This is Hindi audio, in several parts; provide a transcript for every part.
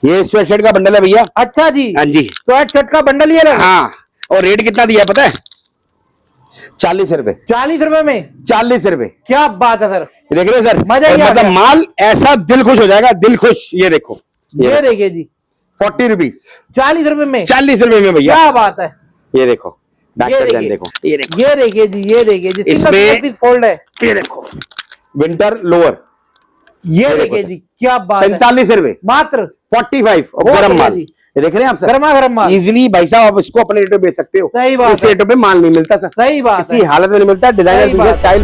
ये स्वेट शर्ट का बंडल है भैया। अच्छा जी, हाँ जी, स्वेट शर्ट का बंडल ये रहा। हाँ, और रेट कितना दिया पता है? 40 रुपए। 40 रुपए में? 40 रुपए। क्या बात है सर, देख रहे हो सर, मजा ही आ मतलब गया। माल ऐसा दिल खुश हो जाएगा, दिल खुश। ये देखो, ये देखिए जी, 40 रुपीज। 40 रुपए में? 40 रुपए में भैया। क्या बात है। ये देखो, ये देखिए, देखो, ये देखो, ये देखिए जी, ये देखिए जी, इसमें फोल्ड है। ये देखो, विंटर लोअर। ये देखिए जी, क्या बात है। 45 रुपए मात्र 45। और बहुत गरम बढ़िया माल जी। ये देख रहे हैं आप सर, गर्मा गर्म माल। इजीली भाई साहब आप इसको अपने रेट पे बेच सकते हो। सही बात इस है। रेट पे माल नहीं मिलता सर, सही बात किसी है। हालत में नहीं मिलता। सही डिजाइनर बात है। स्टाइल।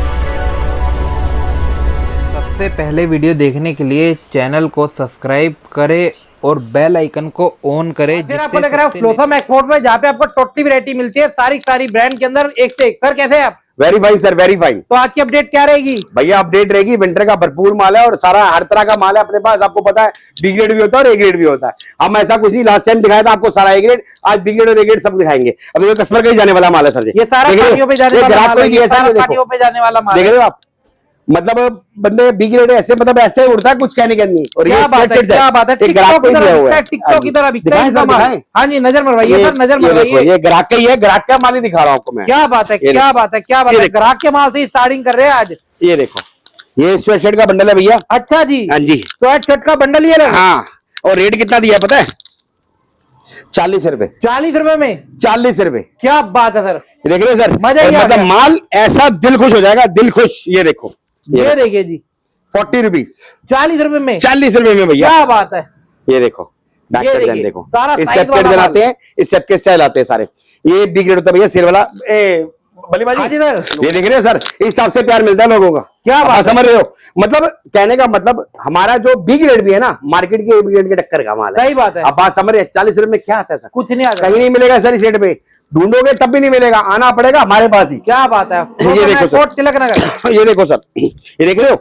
सबसे पहले वीडियो देखने के लिए चैनल को सब्सक्राइब करें और बेल आइकन को ऑन करें। फिर आपको लग रहा है फ्लोसम एक्सपोर्ट में, जहाँ पे आपको टोटली वैरायटी मिलती है, सारी ब्रांड के अंदर एक से एक। सर कैसे हैं आप? Very fine sir, very fine. तो आज की अपडेट क्या रहेगी भैया? अपडेट रहेगी, विंटर का भरपूर माल है और सारा हर तरह का माल है अपने पास। आपको पता है बी ग्रेड भी होता है और ए ग्रेड भी होता है। हम ऐसा कुछ नहीं, लास्ट टाइम दिखाया था आपको सारा ए ग्रेड, आज बी ग्रेड और ए ग्रेड सब दिखाएंगे। अभी कस्टमर का ही जाने वाला माल है सर। ये सारा पार्टियों पे जाने वाला माल है, ये सारा पार्टियों पे जाने वाला माल है। देख रहे हो आप, मतलब बंदे बी ग्रेड ऐसे, मतलब ऐसे उड़ता है, कुछ कहने का नहीं। और क्या बात है, क्या बात है। टिकटॉक की तरह बिकता है, टिकटॉक की तरह बिकता है इसका माल। हाँ जी, नजर मरवाइए सर, नजर मरवाइए। ये ग्राहक का ही है, ग्राहक का माल ही दिखा रहा हूँ आपको मैं। क्या बात है, क्या बात है, क्या बात है। ग्राहक के माल से स्टार्टिंग कर रहे हैं आज। ये देखो, ये स्वेट शर्ट का बंडल है भैया। अच्छा जी, हाँ जी, स्वेट शर्ट का बंडल ये रहा। हाँ, और रेट कितना दिया पता है? 40 रुपए। 40 रुपए में? 40 रुपए। क्या बात है सर, देख रहे हो सर, मजा ही आ मतलब गया। माल ऐसा दिल खुश हो जाएगा, दिल खुश। ये देखो, ये देखिए जी, 40 रुपीज। 40 रुपए में? 40 रुपए में भैया। क्या बात है। ये देखो, ये देखिए, देखो, सारा इस साइज सेट वाला के माल। आते हैं, इस सेट के स्टाइल आते हैं सारे। ये बी ग्रेड होता है भैया, शेर वाला। बली हाँ जी बाजी, सर। ये देख रहे हो सर, इस हिसाब से प्यार मिलता है लोगों का। क्या बात आप है। समझ रहे हो? मतलब कहने का मतलब हमारा जो बी ग्रेड भी है ना, मार्केट के बी ग्रेड के टक्कर का माल है। सही बात है। आप बात समझ रहे हैं? 40 रुपए में क्या आता है सर? कुछ नहीं आता, कहीं नहीं मिलेगा सर इस रेट पे। ढूंढोगे तब भी नहीं मिलेगा, आना पड़ेगा हमारे पास ही। क्या बात है। ये देखो सर, तिलक नगर। ये देखो सर, ये देख रहे हो,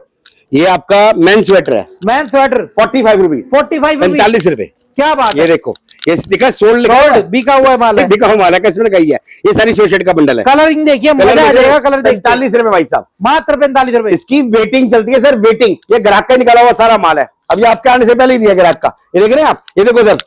ये आपका मेन स्वेटर है। Man sweater 45 rupees. 45 रुपीज। 45 रुपए। क्या बात ये है। देखो, ये दिखा सोल्ड बिका हुआ है माल है। बिका हुआ माल है, किसमें कही है? ये सारी स्वेट का बंडल है। कलरिंग देखिए, मजा आ जाएगा। कलर देखिए। 45 रुपए भाई साहब, मात्र 45 रुपए। इसकी वेटिंग चलती है सर, वेटिंग। ये ग्राहक का निकाला हुआ सारा माल है, अभी आपके आने से पहले ही दिया ग्राहक का। ये देख रहे हैं आप, ये देखो सर,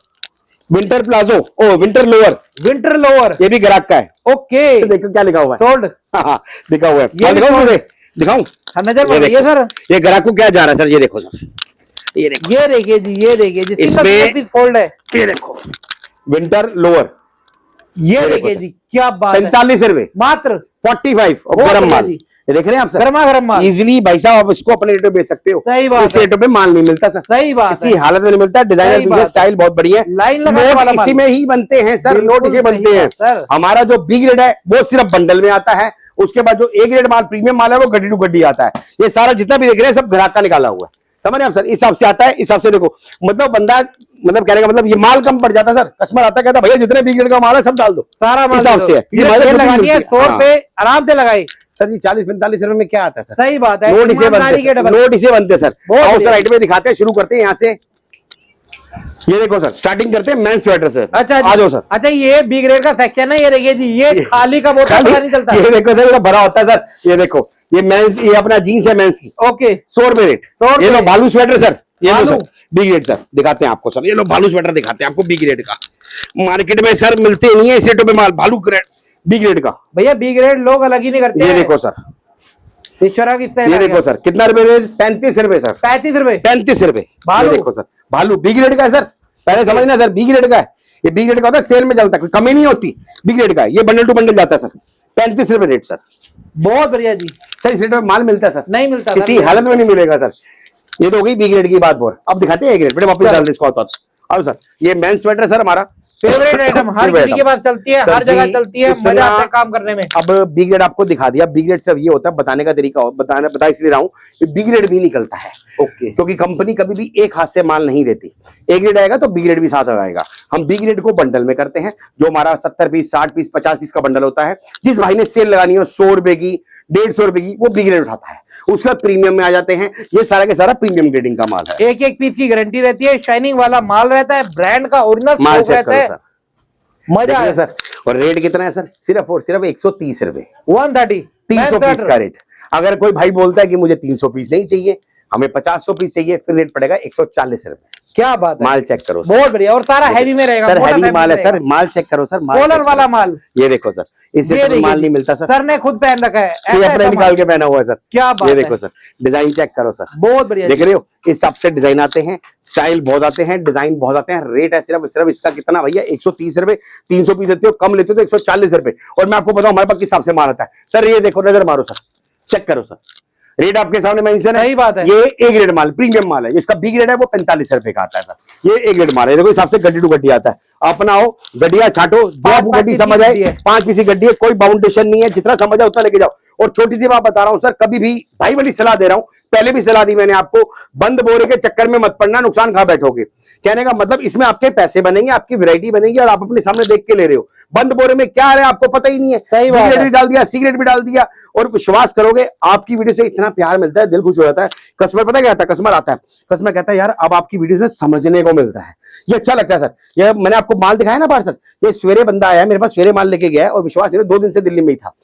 विंटर प्लाजो, ओ विंटर लोअर, विंटर लोअर, ये भी ग्राहक का है। ओके। देखो क्या लिखा हुआ है। सोल्ड। हाँ, लिखा हुआ है। ये दिखाऊं मुझे? दिखाऊं? नजर ये मारिए सर। ये ग्राहक को क्या जा रहा है सर? ये देखो सर, ये देखो, ये देखिए जी, ये देखिए जी, इसमें फोल्ड है। ये देखो, विंटर लोअर। ये देखिए जी, क्या बात है। 45 रुपए। मात्र 45। और बहुत गरम बढ़िया माल जी। ये देख रहे हैं आप सर, गर्मा गर्म माल। इजीली भाई साहब आप इसको अपने रेट पे बेच सकते हो। सही बात इस है। रेट पे माल नहीं मिलता सर, सही बात किसी है। हालत में नहीं मिलता। सही डिजाइनर बात है। स्टाइल बहुत बढ़िया है। लाइन लगाने वाला नोट माल। इसी में ही बनते हैं सर, बिल्कुल नोट इसे बनते सही हैं बात, सर। हमारा जो बी ग्रेड है वो सिर्फ बंडल में आता है। उसके बाद जो ए ग्रेड माल, प्रीमियम माल है, वो गड्डी टू गड्डी आता है। ये सारा जितना भी देख रहे हैं सब ग्राहक का निकाला हुआ है। समझ रहे हैं आप सर? इस हिसाब से आता है, इस हिसाब से देखो, मतलब बंदा, मतलब कहने का मतलब ये माल कम पड़ जाता है सर। कस्टमर आता है, कहता भैया जितने बी ग्रेड का माल है सब डाल दो। सारा माल हिसाब से है। लगानी है 100 रुपए आराम से लगाई सर जी। 40-45 रुपए में क्या आता है सर? सही बात है। नोट इसे बनते के हैं, डबल। नोट इसे बनते हैं सर। बहुत आओ बढ़िया। सर राइट में दिखाते हैं, शुरू करते हैं यहाँ से। ये देखो सर, स्टार्टिंग करते हैं मेन स्वेटर से। अच्छा आ जाओ सर। अच्छा, ये बी ग्रेड का सेक्शन है। ये देखिए जी, ये खाली का बोतल पता नहीं चलता। ये देखो सर, ये भरा होता है सर। ये देखो, ये मेंस, ये अपना जीन्स है मेंस की। ओके। 100 रुपए रेट। 100 रुपए। ये लो भालू स्वेटर सर, ये लो भालू। सर, बी ग्रेड सर, दिखाते हैं आपको सर। ये लो भालू स्वेटर दिखाते हैं आपको, बी ग्रेड का। मार्केट में सर मिलते नहीं है इस रेटों पे माल, भालू ग्रेड, बी ग्रेड का। भैया बी ग्रेड लोग अलग ही नहीं करते। ये देखो सर, ईश्वरा की स्टाइल। ये देखो सर, कितना रुपए रेट? 35 रुपए सर। 35 रुपए। 35 रुपए। भालू। ये देखो सर, भालू बी ग्रेड का है सर। पहले समझना सर, बी ग्रेड का है ये। बी ग्रेड का होता है, सेल में चलता है, कोई कमी नहीं होती। बी ग्रेड का है ये, बंडल टू बंडल जाता है सर। 35 रुपए रेट सर। बहुत बढ़िया जी। सर इस रेट में माल मिलता है सर, नहीं मिलता किसी सर। हालत में नहीं मिलेगा सर। ये तो हो गई बी ग्रेड की बात। बोर अब दिखाते हैं ए ग्रेड। बेटे वापस डाल दे इसको। आओ सर, ये मेन स्वेटर सर हमारा फेवरेट आइटम, हर किसी के पास चलती है, हर जगह चलती है, मजा आता है काम करने में। अब बी ग्रेड आपको दिखा दिया। बी ग्रेड सिर्फ ये होता है, बताने का तरीका बता इसलिए रहा हूँ, बी ग्रेड भी निकलता है। ओके। क्योंकि कंपनी कभी भी एक हाथ से माल नहीं देती। ए ग्रेड आएगा तो बी ग्रेड भी साथ आएगा। हम बी ग्रेड को बंडल में करते हैं, जो हमारा 70 पीस, 60 पीस, 50 पीस का बंडल होता है। जिस भाई ने सेल लगानी हो 100 रुपए की, 150 रुपए की, वो बी ग्रेड उठाता है। उसका प्रीमियम में आ जाते हैं। ये सारा के सारा प्रीमियम ग्रेडिंग का माल है। एक एक पीस की गारंटी रहती है, शाइनिंग वाला माल रहता है, ब्रांड का ओरिजिनल माल चेक रहता करो है। सर, मजा देखिए है सर। और रेट कितना है सर? सिर्फ और सिर्फ 130 रुपए। 130। 300 पीस का रेट। अगर कोई भाई बोलता है कि मुझे 300 पीस नहीं चाहिए, हमें 50 पीस चाहिए, फिर रेट पड़ेगा 140 रुपए। क्या बात है, माल चेक करो सर। बहुत बढ़िया। और सारा हैवी में रहेगा सर, हैवी माल है सर, माल चेक करो सर, कॉलर वाला माल। ये देखो सर, इससे तो माल नहीं मिलता सर। सर ने खुद पहन रखा है, अपने निकाल के पहना हुआ है सर। क्या बात ये है, देखो सर, डिजाइन चेक करो सर, बहुत बढ़िया। देख रहे हो, इस हिसाब से डिजाइन आते हैं, स्टाइल बहुत आते हैं, डिजाइन बहुत आते हैं। रेट है सिर्फ इसका कितना भैया, 130 रुपए। 300 पीस लेते हो, कम लेते हो तो 140 रुपए। और मैं आपको बताऊं हमारे पास किस हिसाब से माल आता है सर। ये देखो, नजर मारो सर, चेक करो सर, रेट आपके सामने मेंशन है। सही बात है। ये ए ग्रेड माल, प्रीमियम माल है। इसका बी ग्रेड है वो 45 रुपए का आता है सर। ये ए ग्रेड माल है, देखो हिसाब से गड्डी टू गड्डी आता है। अपना हो गड्डिया छाटो, जो आपको गड्डी समझ आए। 5 पीसी गड्डी है, कोई बाउंडेशन नहीं है, जितना समझ आए उतना लेके जाओ। और छोटी सी बात बता रहा हूं सर, कभी भी भाई वाली सलाह दे रहा हूं, पहले भी सलाह दी मैंने आपको, बंद बोरे के चक्कर में मत पड़ना, नुकसान खा बैठोगे। कहने का मतलब इसमें आपके पैसे बनेंगे, आपकी वैरायटी बनेगी, और आप अपने सामने देख के ले रहे हो। बंद बोरे में क्या है आपको पता ही नहीं है। सही बात है। भी डाल दिया, सिगरेट भी डाल दिया, और विश्वास करोगे आपकी वीडियो से इतना प्यार मिलता है, दिल खुश हो जाता है। कस्टमर पता क्या आता है, कस्टमर आता है, कस्टमर कहता है यार अब आपकी वीडियो से समझने को मिलता है, ये अच्छा लगता है सर। ये मैंने आपको माल दिखाया ना बाहर सर, ये सवेरे बंदा आया मेरे पास, सवेरे माल लेके गया, और विश्वास नहीं, 2 दिन से दिल्ली में ही था,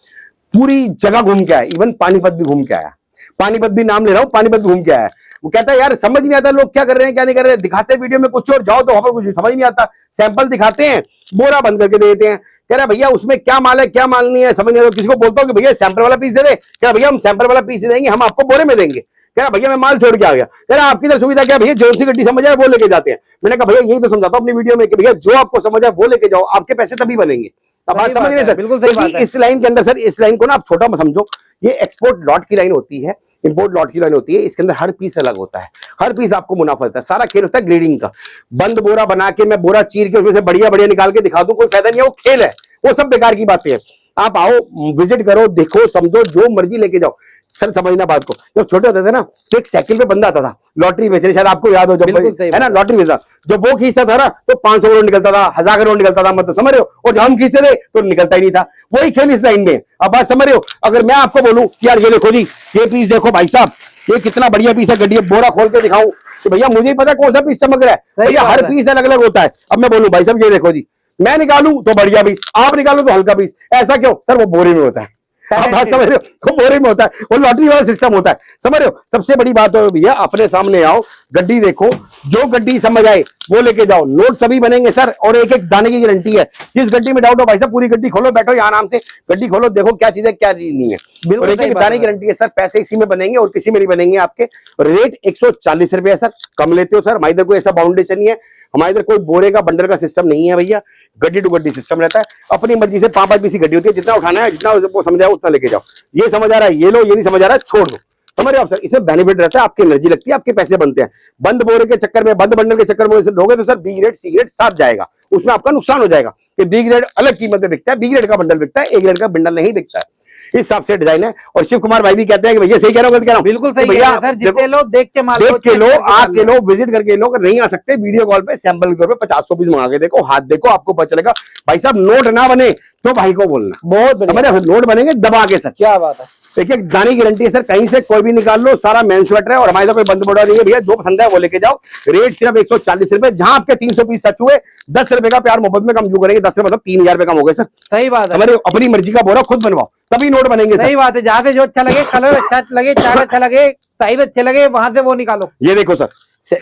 पूरी जगह घूम के आया, इवन पानीपत भी घूम के आया। पानीपत भी नाम ले रहा हूं, पानीपत घूम के आया। वो कहता है यार समझ नहीं आता लोग क्या कर रहे हैं क्या नहीं कर रहे हैं, दिखाते वीडियो में कुछ और जाओ तो वहां पर कुछ समझ नहीं आता। सैंपल दिखाते हैं, बोरा बंद करके दे देते हैं। कह रहा भैया उसमें क्या माल है क्या माल नहीं है समझ नहीं आता। किसी को बोलता हूँ कि भैया सैंपल वाला पीस दे दे, कह रहा भैया हम सैंपल वाला पीस देंगे, हम आपको बोरे में देंगे। कह रहा भैया मैं माल छोड़ के आ गया। कह रहा आपकी तरफ सुविधा क्या भैया, जो सी गड्डी समझ आए वो लेके जाते हैं। मैंने कहा भैया यही तो समझाता हूं अपनी वीडियो में कि भैया जो आपको समझ आए वो लेके जाओ, आपके पैसे तभी बनेंगे। अब बात समझ रहे सर, बिल्कुल सही बात है। इस लाइन के अंदर सर, इस लाइन को ना आप छोटा मत समझो, ये एक्सपोर्ट लॉट की लाइन होती है, इंपोर्ट लॉट की लाइन होती है। इसके अंदर हर पीस अलग होता है, हर पीस आपको मुनाफा देता है। सारा खेल होता है ग्रेडिंग का। बंद बोरा बना के मैं बोरा चीर के उसमें से बढ़िया बढ़िया निकाल के दिखा दूं, कोई फायदा नहीं है, वो खेल है, वो सब बेकार की बातें हैं। आप आओ, विजिट करो, देखो, समझो, जो मर्जी लेके जाओ। सर समझना बात को, जब छोटे होते थे ना तो एक साइकिल पे बंदा आता था लॉटरी बेचने, शायद आपको याद हो, जब है ना लॉटरी बेचता, जब वो खींचता था ना तो 500 करोड़ निकलता था, 1000 करोड़ निकलता था, मतलब समझ रहे हो। और जब हम खींचते थे तो निकलता ही नहीं था। वही खेल इस लाइन में। अब बात समझ रहे हो। अगर मैं आपको बोलूं कि यार ये देखो जी, ये पीस देखो भाई साहब, ये कितना बढ़िया पीस है, गड्डी बोरा खोल के दिखाऊं तो भैया मुझे ही पता कौन सा पीस चमक रहा है। भैया हर पीस अलग अलग होता है। अब मैं बोलूं भाई साहब ये देखो जी, मैं निकालूं तो बढ़िया पीस, आप निकालो तो हल्का पीस, ऐसा क्यों सर, वो बोरे में होता है। आप बात समझ रहे हो, वो बोरे में होता है, वो लॉटरी वाला सिस्टम होता है, समझ रहे हो। सबसे बड़ी बात है भैया, अपने सामने आओ, गड्डी देखो, जो गड्डी समझ आए वो लेके जाओ। नोट सभी बनेंगे सर, और एक एक दाने की गारंटी है। जिस गड्डी में डाउट हो भाई साहब, पूरी गड्डी खोलो, बैठो यहाँ आराम से, गड्डी खोलो, देखो क्या चीज है क्या चीज नहीं है। और एक एक दाने की गारंटी है सर। पैसे इसी में बनेंगे और किसी में नहीं बनेंगे आपके। रेट 140 रुपए है सर, कम लेते हो सर। हमारे इधर कोई ऐसा बाउंडेशन नहीं है, हमारे इधर कोई बोरे का बंडल का सिस्टम नहीं है भैया, गड्डी टू गड्डी सिस्टम रहता है। अपनी मर्जी से 5-5 पीसी गड्डी होती है, जितना उठाना है, जितना वो समझ आए उतना लेके जाओ। ये समझ आ रहा है ये लो, ये नहीं समझ आ रहा है छोड़ दो, समझ रहे हो आप सर। इसमें बेनिफिट रहता है, आपकी एनर्जी लगती है, आपके पैसे बनते हैं। बंद बोरे के चक्कर में, बंद बंडल के चक्कर में लोगे तो sir B grade C grade साथ जाएगा, उसमें आपका नुकसान हो जाएगा। कि बी ग्रेड अलग कीमत में बिकता है, बी ग्रेड का बंडल बिकता है, ए ग्रेड का बंडल नहीं बिकता है। इस हिसाब से डिजाइन है। और शिव कुमार भाई भी कहते हैं कि भैया सही कह रहा हूं, गलत कह रहा हूं? बिल्कुल सही भैया सर, जितने लो देख के माल, देख के लो, आके लो, विजिट करके लो। अगर नहीं आ सकते वीडियो कॉल पे सैंपल के तौर पे 50 पीस मंगा के देखो, हाथ देखो, आपको पता चलेगा। भाई साहब नोट ना बने तो भाई को बोलना, बहुत बढ़िया, नोट बनेंगे दबा के सर। क्या बात है। देखिए दाने की गारंटी है सर, कहीं से कोई भी निकाल लो, सारा मेन स्वेटर है। और हमारे तो कोई बंद बोरा नहीं है भैया, जो पसंद है वो लेके जाओ। रेट सिर्फ 140 रुपए। जहां आपके 300 पीस सच हुए, 10 रुपए का प्यार मोहब्बत में कम जो करेंगे, 10 रुपए मतलब 3000 रुपए कम हो गए सर। सही बात है। हमारे अपनी मर्जी का बोरा खुद बनवाओ, तभी नोट बनेंगे। सही बात है, जहाँ से जो अच्छा लगे, कलर अच्छा लगे, चार्ट अच्छा लगे, साइज अच्छे लगे, वहां से वो निकालो। ये देखो सर,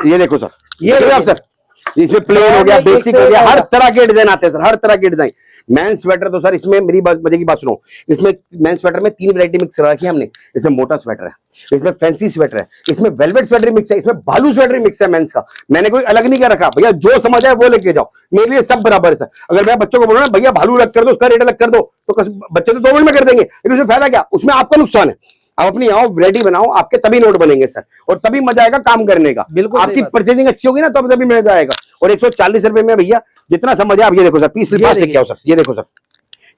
ये देखो सर, ये देखो आप सर, इसमें प्लेन हो गया, बेसिक हो गया, हर तरह के डिजाइन आते हैं सर, हर तरह के डिजाइन। मैन स्वेटर तो सर इसमें मेरी मजे की बात सुनो, इसमें मैन स्वेटर में 3 वैरायटी मिक्स करा रखी है हमने। इसमें मोटा स्वेटर है, इसमें फैंसी स्वेटर है, इसमें वेलवेट स्वेटर मिक्स है, इसमें भालू स्वेटर मिक्स है मेंस का। मैंने कोई अलग नहीं कर रखा भैया, जो समझ है वो लेके जाओ, मेरे लिए सब बराबर है सर। अगर मैं बच्चों को बोलूं ना भैया भालू अलग कर दो, उसका रेट अलग कर दो, तो बच्चे तो 2 मिनट में कर देंगे, लेकिन उसमें फायदा क्या, उसमें आपका नुकसान है। आप अपनी आओ वैरायटी बनाओ, आपके तभी नोट बनेंगे सर, और तभी मजा आएगा काम करने का। बिल्कुल आपकी परचेजिंग अच्छी होगी ना तो तभी मजा आएगा। और 140 रुपए में भैया जितना समझ आए। आप ये देखो सर, पीस लेके आओ सर, ये देखो सर,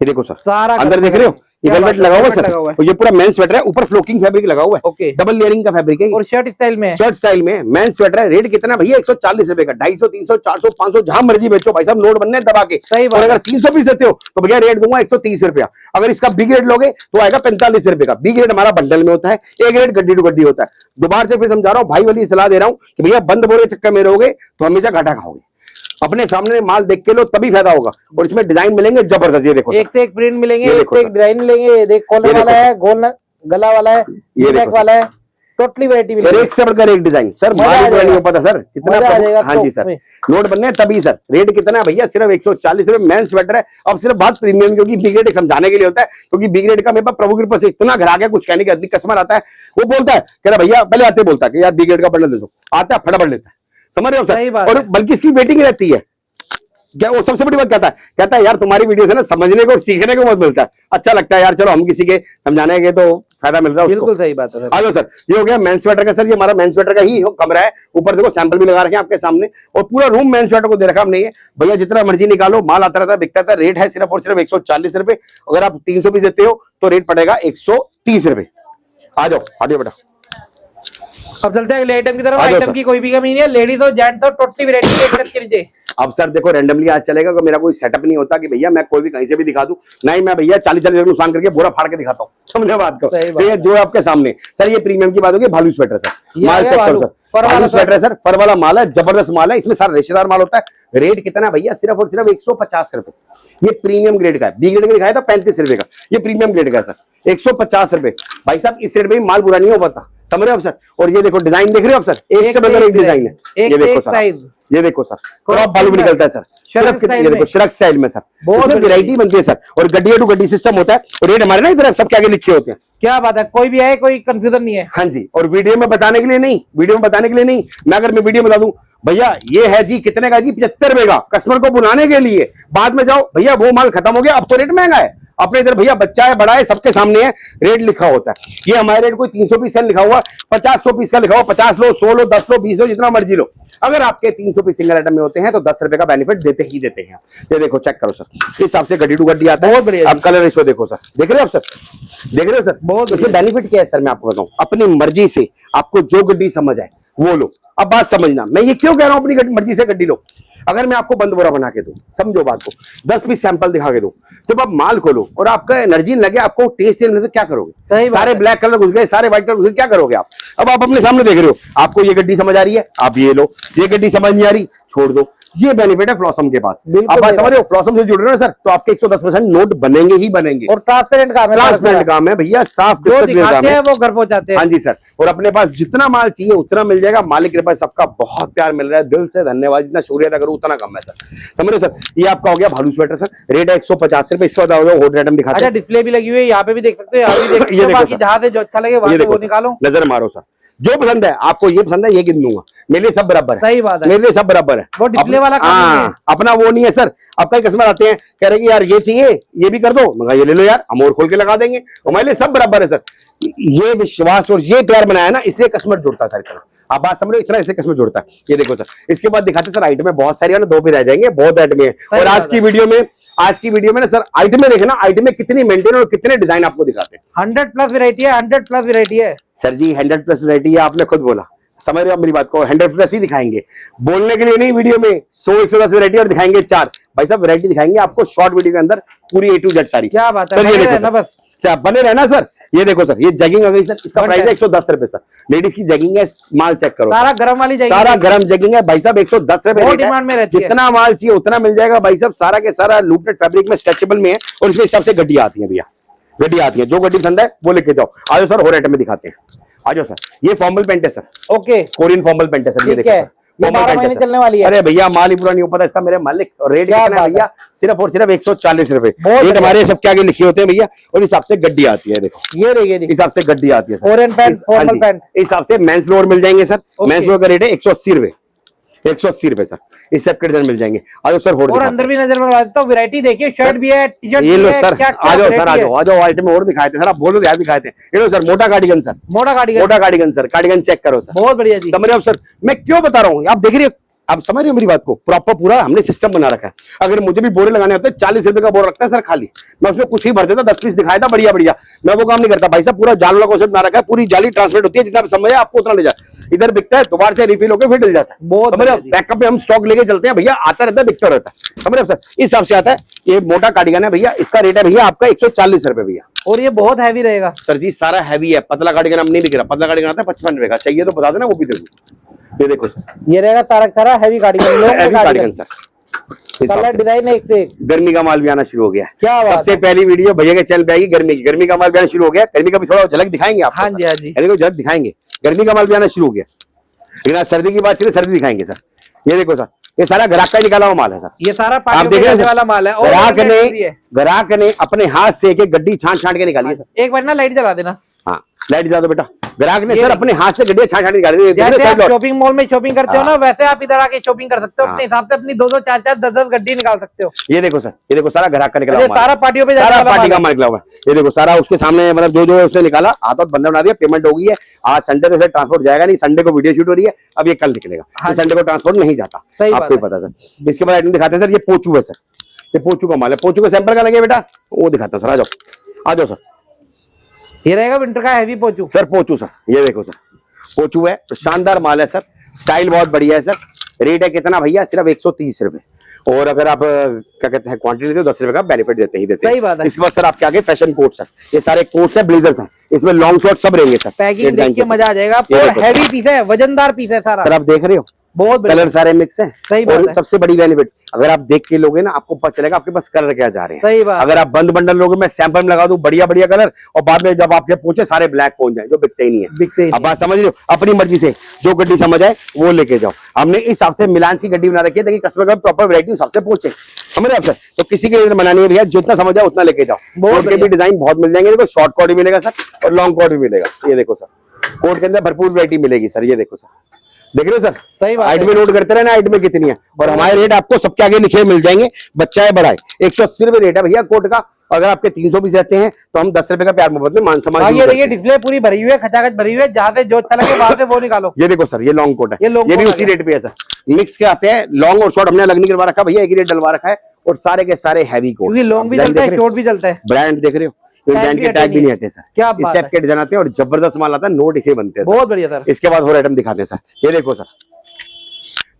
ये देखो सर, सारा अंदर देख रहे हो, ये वेलवेट लगा हुआ है सर, और ये पूरा मेन स्वेटर है, ऊपर फ्लोकिंग फैब्रिक लगा हुआ है। ओके, डबल लेयरिंग का फैब्रिक है, और शर्ट स्टाइल में, शर्ट स्टाइल में मेन स्वेटर है। रेट कितना भैया 140 रुपए का, 250, 300, 400, 500 जहां मर्जी बेचो भाई साहब, नोट बनने दबा के। सही बात। और अगर 300 पीस देते हो तो भैया रेट दूंगा 130 रुपया। अगर इसका बी ग्रेड लोगे तो आएगा 45 रुपए का। बी ग्रेड हमारा बंडल में होता है, ए ग्रेड गड्डी टू गड्डी होता है। दोबारा से फिर समझा रहा हूँ, भाई वाली सलाह दे रहा हूँ कि भैया बंद बोरे चक्कर में रहोगे तो हमेशा घाटा खाओगे। अपने सामने माल देख के लो तभी फायदा होगा। और इसमें डिजाइन मिलेंगे जबरदस्त, ये देखो एक से एक प्रिंट मिलेंगे, ये एक देखो से एक डिजाइन मिलेंगे। देख कॉलर वाला है, गोल गला वाला है, ये नेक वाला है, टोटली वैरायटी और एक से बढ़कर एक डिजाइन सर, माल नहीं हो पाता सर कितना। हाँ जी सर, नोट बनने तभी सर। रेट कितना है भैया? सिर्फ 140 रुपए। मेन स्वेटर है। अब सिर्फ बात प्रीमियम, क्योंकि बिग रेट समझाने के लिए होता है, क्योंकि बिग रेट का मेरे पास प्रभु कृपा से इतना घर आ गया, कुछ कहने के अधिक कस्टमर आता है, वो बोलता है कह रहा भैया, पहले आते बोलता है कि यार बिग रेट का बंडल दे दो, आता है फटाफट लेता है, समझ रहे हो सर। और बल्कि इसकी वेटिंग रहती है। क्या वो सबसे बड़ी बात कहता है यार तुम्हारी वीडियो से ना समझने को और सीखने को बहुत मिलता है, अच्छा लगता है यार, चलो हम किसी के समझाने के तो फायदा मिल रहा है। बिल्कुल सही बात है। आ जाओ सर, ये हो गया मेन स्वेटर का सर। ये हमारा मेन स्वेटर का ही कमरा है। ऊपर देखो सैंपल भी लगा रखे हैं आपके सामने, और पूरा रूम मेन स्वेटर को दे रखा हमने। ये भैया जितना मर्जी निकालो, माल आता रहता है, बिकता था। रेट है सिर्फ और सिर्फ 140 रुपए। अगर आप 300 पीस देते हो तो रेट पड़ेगा 130 रुपए। आ जाओ आगे बेटा। अब चलते हैं अगले आइटम की तरफ। आइटम की कोई भी कमी नहीं है, लेडीज हो जेंट्स हो, टोटली वैरायटी एक साथ के नीचे। अब सर देखो रैंडमली आज चलेगा, कि मेरा कोई सेटअप नहीं होता कि भैया मैं कोई भी कहीं से भी दिखा दूं, नहीं मैं भैया 40 नुकसान करके बोरा फाड़ के दिखाता हूँ, समझे बात को। ये जो आपके सामने सर, ये प्रीमियम की बात होगी। भालू स्वेटर सर, माल चेक करो सर, भालू स्वेटर है सर, फर वाला माल है, जबरदस्त माल है, इसमें सारा रेशेदार माल होता है। रेट कितना भैया? सिर्फ और सिर्फ 150 रुपए। ये प्रीमियम ग्रेड का है। बी ग्रेड का दिखाया था 35 रुपए का, ये प्रीमियम ग्रेड का है सर, 150 रुपए। भाई साहब इस रेट में माल बुरा नहीं हो पाता, समझ रहे हो सर। और ये देखो डिजाइन देख रहे हो आप सर, एक से बढ़कर एक डिजाइन है। ये देखो सर, ये देखो सर, क्रॉप भालू भी निकलता है सर, सिर्फ ये देखो श्रग स्टाइल में सर, बहुत वैरायटी बनती है सर। और गड्डी टू गड्डी सिस्टम होता है, और रेट हमारे ना इधर सब के आगे लिखे होते हैं। क्या बात है, कोई भी आए कोई कंफ्यूजन नहीं है। हाँ जी, और वीडियो में बताने के लिए नहीं, वीडियो में बताने के लिए नहीं, मैं अगर मैं वीडियो में बता दूं भैया ये है जी कितने का जी, 75 रुपए का, कस्टमर को बुलाने के लिए, बाद में जाओ भैया वो माल खत्म हो गया, अब तो रेट महंगा है। अपने इधर भैया बच्चा है बड़ा है सबके सामने है, रेट लिखा होता है। ये हमारे रेट कोई 300 पीस लिखा हुआ, 50-100 पीस का लिखा हुआ, 50 लो, 100 लो, 10 लो, 20 लो, जितना मर्जी लो। अगर आपके 300 पीस सिंगल आइटम में होते हैं तो 10 रुपए का बेनिफिट देते ही देते हैं। ये देखो चेक करो सर, इस हिसाब से गड्डी टू गड्डी आता है। बहुत बढ़िया। अब कलर रेशो देखो सर, देख रहे हो आप सर, देख रहे हो सर। बहुत इसमें बेनिफिट क्या है सर, मैं आपको बताऊं, अपनी मर्जी से आपको जो गड्डी समझ आए वो लो। अब बात समझना, मैं ये क्यों कह रहा हूं अपनी मर्जी से गड्डी लो। अगर मैं आपको बंद बोरा बना के दूं, समझो बात को, 10 पीस सैंपल दिखा के दूं, जब आप माल खोलो और आपका एनर्जी लगे, आपको टेस्ट नहीं तो क्या करोगे? सारे ब्लैक कलर घुस गए, सारे व्हाइट कलर घुस गए, क्या करोगे आप? अब आप अपने सामने देख रहे हो, आपको ये गड्डी समझ आ रही है, आप ये लो, ये गड्डी समझ नहीं आ रही, छोड़ दो। ये बेनिफिट है फ्लॉसम के पास। आप बात समझ रहे हो, फ्लॉसम से जुड़ रहे हो सर, तो आपके 110% नोट बनेंगे ही बनेंगे। और ट्रांसपेरेंट काम है, ट्रांसपेरेंट काम है भैया, साफ दिखाते हैं वो घर पहुंचाते हैं। हाँ जी सर, और अपने पास जितना माल चाहिए उतना मिल जाएगा। मालिक के पास सबका बहुत प्यार मिल रहा है, दिल से धन्यवाद, जितना शुक्रिया अदा करूं उतना कम है सर, समझ रहे सर। ये आपका हो गया भालू स्वेटर सर, रेट है 150 रुपए। इसको हॉट आइटम दिखाते हैं। अच्छा डिस्प्ले भी लगी हुई है, यहाँ पे भी देख सकते हो, यहाँ भी देख सकते हो, बाकी जहां से जो अच्छा लगे वहां से वो निकालो, नजर मारो सर। जो पसंद है आपको, ये पसंद है ये गिन दूंगा, मेरे लिए सब बराबर है। सही बात है, मेरे लिए सब बराबर है। वो डिस्प्ले वाला अपना वो नहीं है सर। अब कई कस्टमर आते हैं कह रहे कि यार ये चाहिए, ये भी कर दो, मगर ये ले लो यार, हम और खोल के लगा देंगे। हमारे लिए सब बराबर है सर। ये विश्वास और ये प्यार बनाया ना, इसलिए कस्टमर जुड़ता है सर इतना। आप बात समझ रहे हो, इतना इसलिए कस्टमर जुड़ता है। ये देखो सर, इसके बाद दिखाते सर आइटम में बहुत सारी है ना, 2 भी रह जाएंगे, बहुत आइटम है। और आज की वीडियो में ना सर आइटम में देखना, आइटम में कितनी मेंटेन और कितने डिजाइन आपको दिखाते हैं। 100+ वैरायटी है, 100+ वैरायटी है सर जी, 100+ वैरायटी है, आपने खुद बोला, समझ रहे हो मेरी बात को। 100+ ही दिखाएंगे, बोलने के लिए नहीं, वीडियो में 100-110 वैरायटी और दिखाएंगे 4। भाई साहब वैरायटी दिखाएंगे आपको शॉर्ट वीडियो के अंदर, पूरी A to Z सारी। क्या बात है सर, ये देखो सर, सर बने रहना सर। ये देखो सर, ये जैगिंग आ गई सर, इसका प्राइस है 110 रुपए सर। लेडीज की जैगिंग है, माल चेक करो, सारा गरम वाली जैगिंग, सारा गरम जैगिंग है भाई साहब, 110 रुपए डिमांड में रहती है। जितना माल चाहिए उतना मिल जाएगा भाई साहब, सारा के सारा लूटेड फैब्रिक में, स्ट्रेचेबल में है, और इसके हिसाब से गड्डी आती है भैया, गड्डी आती है। जो गड्डी पसंद है वो लेके जाओ। आज सर और आइटम में दिखाते हैं, आ जाओ सर। ये फॉर्मल पैंट है sir, okay, Korean formal pant है सर, ये देखो सर, 12 महीने चलने वाली है। अरे भैया माल ही पूरा नहीं हो पाता इसका मेरे मालिक। और रेट कितना है भैया? सिर्फ और सिर्फ 140 रुपए। रेट हमारे सबके आगे लिखे होते हैं भैया, और इस हिसाब से गड्डी आती है। देखो ये रही, इस हिसाब से गड्डी आती है सर, फॉर्मल पैंट, इस हिसाब से मेंस लोअर मिल जाएंगे सर। मेंस लोअर का रेट है 180 रुपए, 180 रुपए सर। इस सब के डिजाइन मिल जाएंगे। आ जाओ सर, और अंदर भी नजर मार देता हूं, वैरायटी देखिए, शर्ट भी है, टी-शर्ट ये भी लो है, सर, आ जाओ सर, आ जाओ आइटम और दिखाए थे सर, आप बोलो यार दिखाए थे। ये लो सर, मोटा कार्डिगन सर, मोटा कार्डिगन सर, कार्डिगन चेक करो सर, बहुत बढ़िया जी। समझ रहे हो सर मैं क्यों बता रहा हूँ, आप देख रहे हो, आप समझ रहे हो मेरी बात को, प्रॉपर पूरा हमने सिस्टम बना रखा है। अगर मुझे भी बोरे लगाने होते हैं, 40 रुपए का बोरा रखता है सर खाली, मैं उसमें कुछ ही भर देता, 10 पीस दिखाया था बढ़िया बढ़िया, मैं वो काम नहीं करता भाई साहब। पूरा जाल वाला कॉन्सेप्ट बना रखा है, पूरी जाली ट्रांसमिट होती है, जितना समझ है आपको उतना ले जाए। इधर बिकता है, दोबारा से रिफिल होकर फिर डल जाता है। बहुत समझ रहे हो, बैकअप में हम स्टॉक लेके चलते हैं भैया, आता रहता है, बिकता रहता है, समझ रहे हो सर। इस हिसाब से आता है। ये मोटा कार्डिगन है भैया, इसका रेट है भैया आपका 140 रुपए भैया, और ये बहुत हैवी रहेगा सर जी, सारा हैवी है। पतला कार्डिगन हम नहीं बिक रहा, पतला कार्डिगन आता है 55 रुपए का, चाहिए तो बता देना, वो भी दे दूं। ये देखो सर, ये रहेगा सारा heavy cardigan sir, colour design एक से एक। गर्मी का माल भी आना शुरू हो गया। क्या सबसे पहली वीडियो भैया के चैनल पे आएगी गर्मी की, गर्मी का माल भी आना शुरू हो गया। गर्मी का भी थोड़ा झलक दिखाएंगे आप। हाँ जी, हाँ जी, झलक दिखाएंगे। गर्मी का माल भी आना शुरू हो गया, लेकिन आज सर्दी की बात चलिए, सर्दी दिखाएंगे सर। ये देखो सर, ये सारा ग्राहक का निकाला हुआ माल है सर। ये सारा आप देख रहे हैं वाला माल है। ग्राहक ने अपने हाथ से एक गड्डी छांट के निकाली है सर। एक बार ना लाइट जला देना। हाँ लाइट जला दो बेटा। ग्राहक ने सर अपने हाथ से गड्डियां छांट निकाली दी। जैसे आप शॉपिंग मॉल में शॉपिंग करते हो ना, वैसे आप इधर आके शॉपिंग कर सकते हो। अपने हिसाब से अपनी 2-2 4-4 10-10 गड्डी निकाल सकते हो। ये देखो सर, ये देखो सारा ग्राहक का निकला हुआ सारा पार्टियों पे, सारा पार्टी का माल निकला हुआ है। ये देखो सारा उसके सामने, मतलब जो जो उसने निकाला हाथ बंदा बना दिया, पेमेंट हो गई है। आज संडे तो ट्रांसपोर्ट जाएगा नहीं, संडे को वीडियो शूट हो रही है, अब ये कल निकलेगा। संडे को ट्रांसपोर्ट नहीं जाता, आपको पता सर। इसके बाद आइटम दिखाते हैं सर, ये पोचू है सर। ये पोचू का माल है। पोचू का सैंपल का लगे बेटा, वो दिखाता हूँ सर। आ जाओ सर। ये रहेगा विंटर का हैवी पोचू सर। पोचू सर, ये देखो सर, पोचू है तो शानदार माल है सर। स्टाइल बहुत बढ़िया है सर। रेट है कितना भैया, सिर्फ 130 रुपए। और अगर आप क्या कहते हैं क्वांटिटी लेते हो 10 रुपए का बेनिफिट देते ही देते हैं। सही बात है। इसके बाद सर आपके आगे फैशन कोट सर, ये सारे कोट्स है, ब्लेजर्स हैं, इसमें लॉन्ग शॉर्ट सब रहेंगे सर। पैकिंग देख के मजा आ जाएगा आपको। हैवी पीस है, वजनदार पीस है सारा। सर आप देख रहे हो, बहुत कलर सारे मिक्स हैं। सही बात और है। सबसे बड़ी बेनिफिट, अगर आप देख के लोगे ना, आपको पता चलेगा आपके पास कलर क्या जा रहे हैं। सही बात। अगर आप बंद बंडल लोगे, मैं सैंपल में लगा दूं बढ़िया बढ़िया कलर, और बाद में जब आपके पूछे सारे ब्लैक पहुंच जाए, जो बिकते ही नहीं है। अब बात समझ रहे हो, अपनी मर्जी से जो गड्डी समझ आए वो लेके जाओ। हमने इस हिसाब से मिलान की गड्डी बना रखी है ताकि कस्टमर का प्रॉपर वैरायटी हिसाब से पहुंचे। समझ रहे आप सर? तो किसी के लिए मनानी है भैया, जितना समझ आए उतना लेके जाओ। कोट के भी डिजाइन बहुत मिल जाएंगे। देखो शॉर्ट कोट भी मिलेगा सर, और लॉन्ग कोट भी मिलेगा। ये देखो सर, कोट के अंदर भरपूर वैरायटी मिलेगी सर। ये देखो सर, देख रहे हो सर? सही बात है। आइटम नोट करते रहना, आइटम कितनी है। और हमारे रेट आपको सबके आगे लिखे मिल जाएंगे, बच्चा है बड़ा है। 180 रुपए रेट है भैया कोट का। अगर आपके 300 पीस रहते हैं तो हम 10 रुपए का प्यार मोहब्बत में मान सम्मान। ये देखिए डिस्प्ले पूरी भरी हुई है, खचाखच भरी हुई है। जहाँ से जो अच्छा लगे वहां से वो निकालो। ये देखो सर, ये लॉन्ग कोट है, ये भी उसी रेट पे है सर। मिक्स के आते हैं, लॉन्ग और शॉर्ट हमने अलग नहीं करवा रखा भैया, एक ही रेट डलवा रखा है। और सारे के सारे हैवी कोट, लॉन्ग भी चलता है, शॉर्ट भी चलता है। ब्रांड देख रहे हो, ब्रांड के टैग भी नहीं हटे सर। क्या इस टाइप के डिजाइन आते हैं और जबरदस्त माल आता है, नोट इसे बनते हैं। बहुत बढ़िया सर। इसके बाद और आइटम दिखाते हैं सर। ये देखो सर,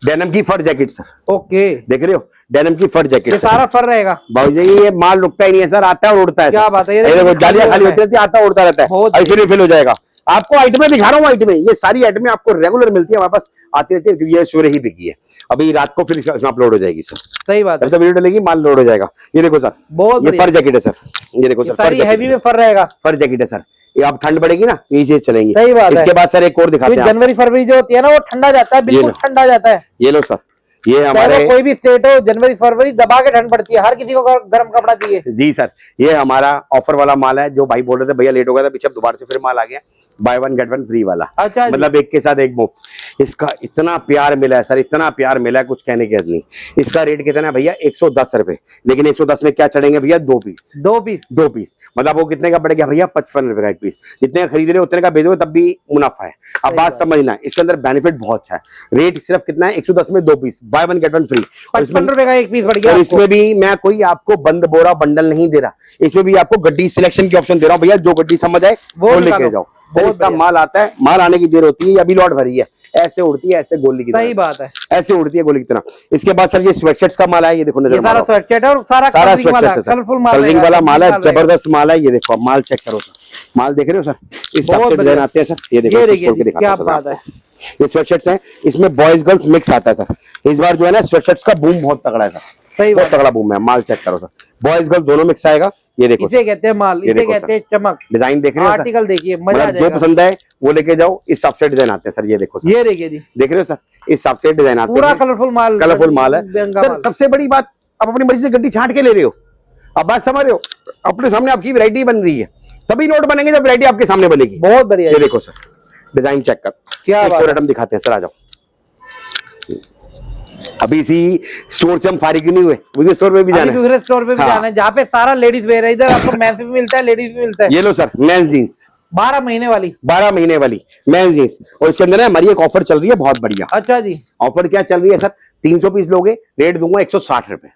डेनिम की फर जैकेट सर। ओके, देख रहे हो, डेनिम की फर जैकेट। ये सारा फर रहेगा बाबूजी, ये माल रुकता ही नहीं है सर, आता है और उड़ता है। क्या बात है? ये देखो जालियां खाली होती रहती है, आता उड़ता रहता है, ऐसे फिल हो जाएगा। आपको आइटमें दिखा रहा हूँ, आइटमें ये सारी आइटमें आपको रेगुलर मिलती है, हमारे पास आती रहती है, क्योंकि ये सुबह ही बिकी है। अभी रात को फिर अपलोड हो जाएगी सर। सही बात है, तो वीडियो डलेगी, माल लोड हो जाएगा। ये देखो सर, बहुत ये फर जैकेट है सर। ये देखो सर, सारी हैवी में फर रहेगा। फर जैकेट है सर। ये आप ठंड बढ़ेगी ना, ये चीज चलेंगी। सही बात है। इसके बाद सर एक और दिखाते हैं। जनवरी फरवरी जो होती है ना, वो ठंडा जाता है, बिल्कुल ठंडा जाता है। ये लो सर, ये हमारे कोई भी स्टेट हो, जनवरी फरवरी दबा के ठंड पड़ती है। हर किसी को गर्म कपड़ा चाहिए। जी सर, ये हमारा ऑफर वाला माल है। जो भाई बोल रहे थे भैया लेट हो गया था, पीछे अब दोबारा से फिर माल आ गया, बाय 1 गेट 1 फ्री वाला। अच्छा, मतलब एक के साथ एक मुफ्त। इसका इतना प्यार मिला है सर, इतना प्यार मिला है, कुछ कहने की हद नहीं। इसका रेट कितना है भैया, 110 रुपए। लेकिन 110 में क्या चढ़ेंगे भैया, 2 पीस। 2 पीस मतलब वो कितने का पड़ गया भैया, 55 रुपए का एक पीस। जितने खरीद रहे उतने का बेचोगे तब भी मुनाफा है। अब बात समझना, इसके अंदर बेनिफिट बहुत अच्छा है। रेट सिर्फ कितना है, 110 में 2 पीस, बाय 1 गेट 1 फ्री। 55 रुपए का एक पीस पड़ गया। इसमें भी मैं कोई आपको बंद बोरा बंडल नहीं दे रहा, इसमें भी आपको गड्डी सिलेक्शन की ऑप्शन दे रहा हूँ भैया। जो गड्डी समझ आए वो लेके जाओ। सर इसका माल आता है, माल आने की देर होती है, अभी लॉट भरी है, ऐसे उड़ती है, ऐसे गोली की तरह। सही बात है, ऐसे उड़ती है गोली की तरह। इसके बाद सर ये स्वेटशर्ट्स का माल है, ये देखो नजर सारा स्वेटशर्ट और सारा कलरफुल माल है, जबरदस्त माल है। ये देखो माल चेक करो सर, माल देख रहे हो सर, इस हिसाब से डिजाइन आते हैं सर। ये देखो, क्या बात है। ये स्वेटशर्ट्स हैं, इसमें बॉयज गर्ल्स मिक्स आता है सर। इस बार जो है ना स्वेटशर्ट्स का बूम बहुत तगड़ा है सर, सही बहुत तगड़ा बूम है। माल चेक करो सर, बॉयज गर्ल्स दोनों मिक्स आएगा। ये देखो, इसे कहते हैं माल, इसे कहते हैं चमक। डिजाइन देख रहे हो, आर्टिकल देखिए, मजा आ जाएगा। जो पसंद है वो लेके जाओ। इस हिसाब से डिजाइन आते हैं सर। ये देखो सर, ये देखिए जी, देख रहे हो सर, इस हिसाब से डिजाइन आते हैं। पूरा कलरफुल माल, कलरफुल माल है सर। सबसे बड़ी बात, आप अपनी मर्जी से गड्डी छांट के ले रहे हो। अब बात समझ रहे हो, अपने सामने आपकी वैरायटी बन रही है, तभी नोट बनेंगे जब वैरायटी आपके सामने बनेगी। बहुत बढ़िया। ये देखो सर, डिजाइन चेक कर, क्या आइटम दिखाते हैं सर। आ जाओ, अभी इसी स्टोर से हम फारिग नहीं हुए, दूसरे स्टोर पे भी जाना है। दूसरे स्टोर पे भी जाना है, जहाँ पे सारा लेडीज वेयर है। इधर आपको मेंस भी मिलता है, लेडीज भी मिलता है। ये लो सर, मेंस जींस 12 महीने वाली, 12 महीने वाली मेंस जींस। और इसके अंदर हमारी एक ऑफर चल रही है बहुत बढ़िया। अच्छा जी, ऑफर क्या चल रही है सर, 300 पीस लोगे, रेट दूंगा 160 रुपए।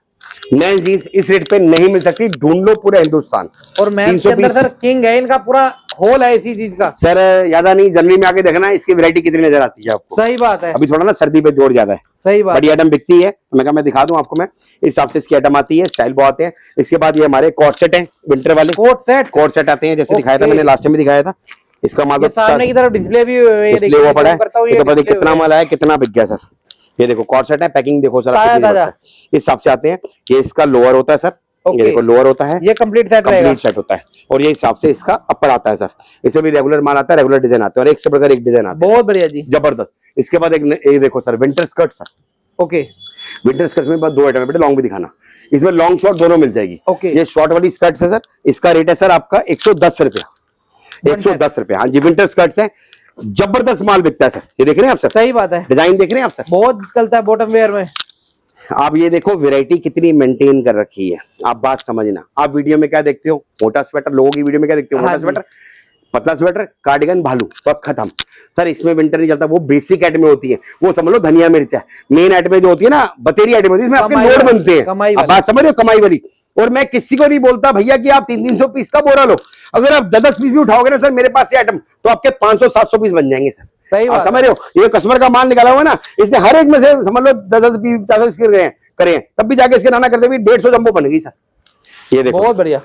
मेंस जींस इस रेट पे नहीं मिल सकती, ढूंढ लो पूरे हिंदुस्तान। और मेंस के अंदर सर किंग है, इनका पूरा होल है इसी चीज का। सर यादा नहीं, जनवरी में आके देखना इसकी वैरायटी कितनी नजर आती है आपको। सही बात है, अभी थोड़ा ना सर्दी पे जोर ज्यादा है। सही बात, बड़ी आइटम बिकती है, मैं दिखा दूं आपको। मैं इस हिसाब से इसकी आइटम आती है, स्टाइल बहुत है। इसके बाद ये हमारे कोट सेट हैं, विंटर वाले कोट सेट आते हैं, जैसे दिखाया था मैंने लास्ट टाइम भी दिखाया था। इसका माल सामने की तरफ डिस्प्ले भी हुआ पड़ा है, कितना माल आया, कितना बिक गया सर। ये देखो कोट सेट है, पैकिंग देखो सर, इस हिसाब से आते हैं। ये इसका लोअर होता है सर, Okay. ये देखो लोअर होता है, ये कंप्लीट सेट रहेगा। कंप्लीट सेट होता है और ये हिसाब से इसका अपर आता है सर। इसमें भी रेगुलर माल आता है, रेगुलर डिजाइन आता है और एक से बढ़कर एक डिजाइन आता है। बहुत बढ़िया जी, जबरदस्त। इसके बाद एक ये देखो sir winter skirt sir. Okay winter skirt में बस 2 आइटम है बेटा, लॉन्ग भी दिखाना। इसमें लॉन्ग शॉर्ट दोनों मिल जाएगी। ओके। ये शॉर्ट वाली स्कर्ट है सर, इसका रेट है सर आपका 110 रुपया, 110 रुपया। हाँ जी, विंटर स्कर्ट्स है, जबरदस्त माल बिकता है सर। ये देख रहे हैं आप सर, सही बात है, डिजाइन देख रहे हैं आप सर, बहुत चलता है बॉटम वेयर में। आप ये देखो वैरायटी कितनी मेंटेन कर रखी है। आप बात समझना, आप वीडियो में क्या देखते हो, मोटा स्वेटर, लोगों की वीडियो में क्या देखते हो, मोटा हाँ जी। स्वेटर, पतला स्वेटर, कार्डिगन, भालू, तो खत्म सर। इसमें विंटर नहीं चलता, वो बेसिक आइटम होती है, वो समझ लो धनिया मिर्च है। मेन आइटम जो होती है ना, बतेरी आइटम होती है, इसमें आपके कमाई लोड वाली, बनते हैं। कमाई आप वाली। बात समझ रहे हो, कमाई वाली। और मैं किसी को नहीं बोलता भैया कि आप 300 पीस का बोरा लो, अगर आप 10 पीस भी उठाओगे ना सर मेरे पास से आइटम, तो आपके 500-700 पीस बन जाएंगे सर। सही आप बात समझ रहे हो, ये कस्टमर का माल निकाला हुआ है ना, इसने हर एक में से समझ लो 10 पीस 50 करे, तब भी जाके इसके नाना करते भी 150 जंबो बन गई सर। ये देखो बहुत बढ़िया,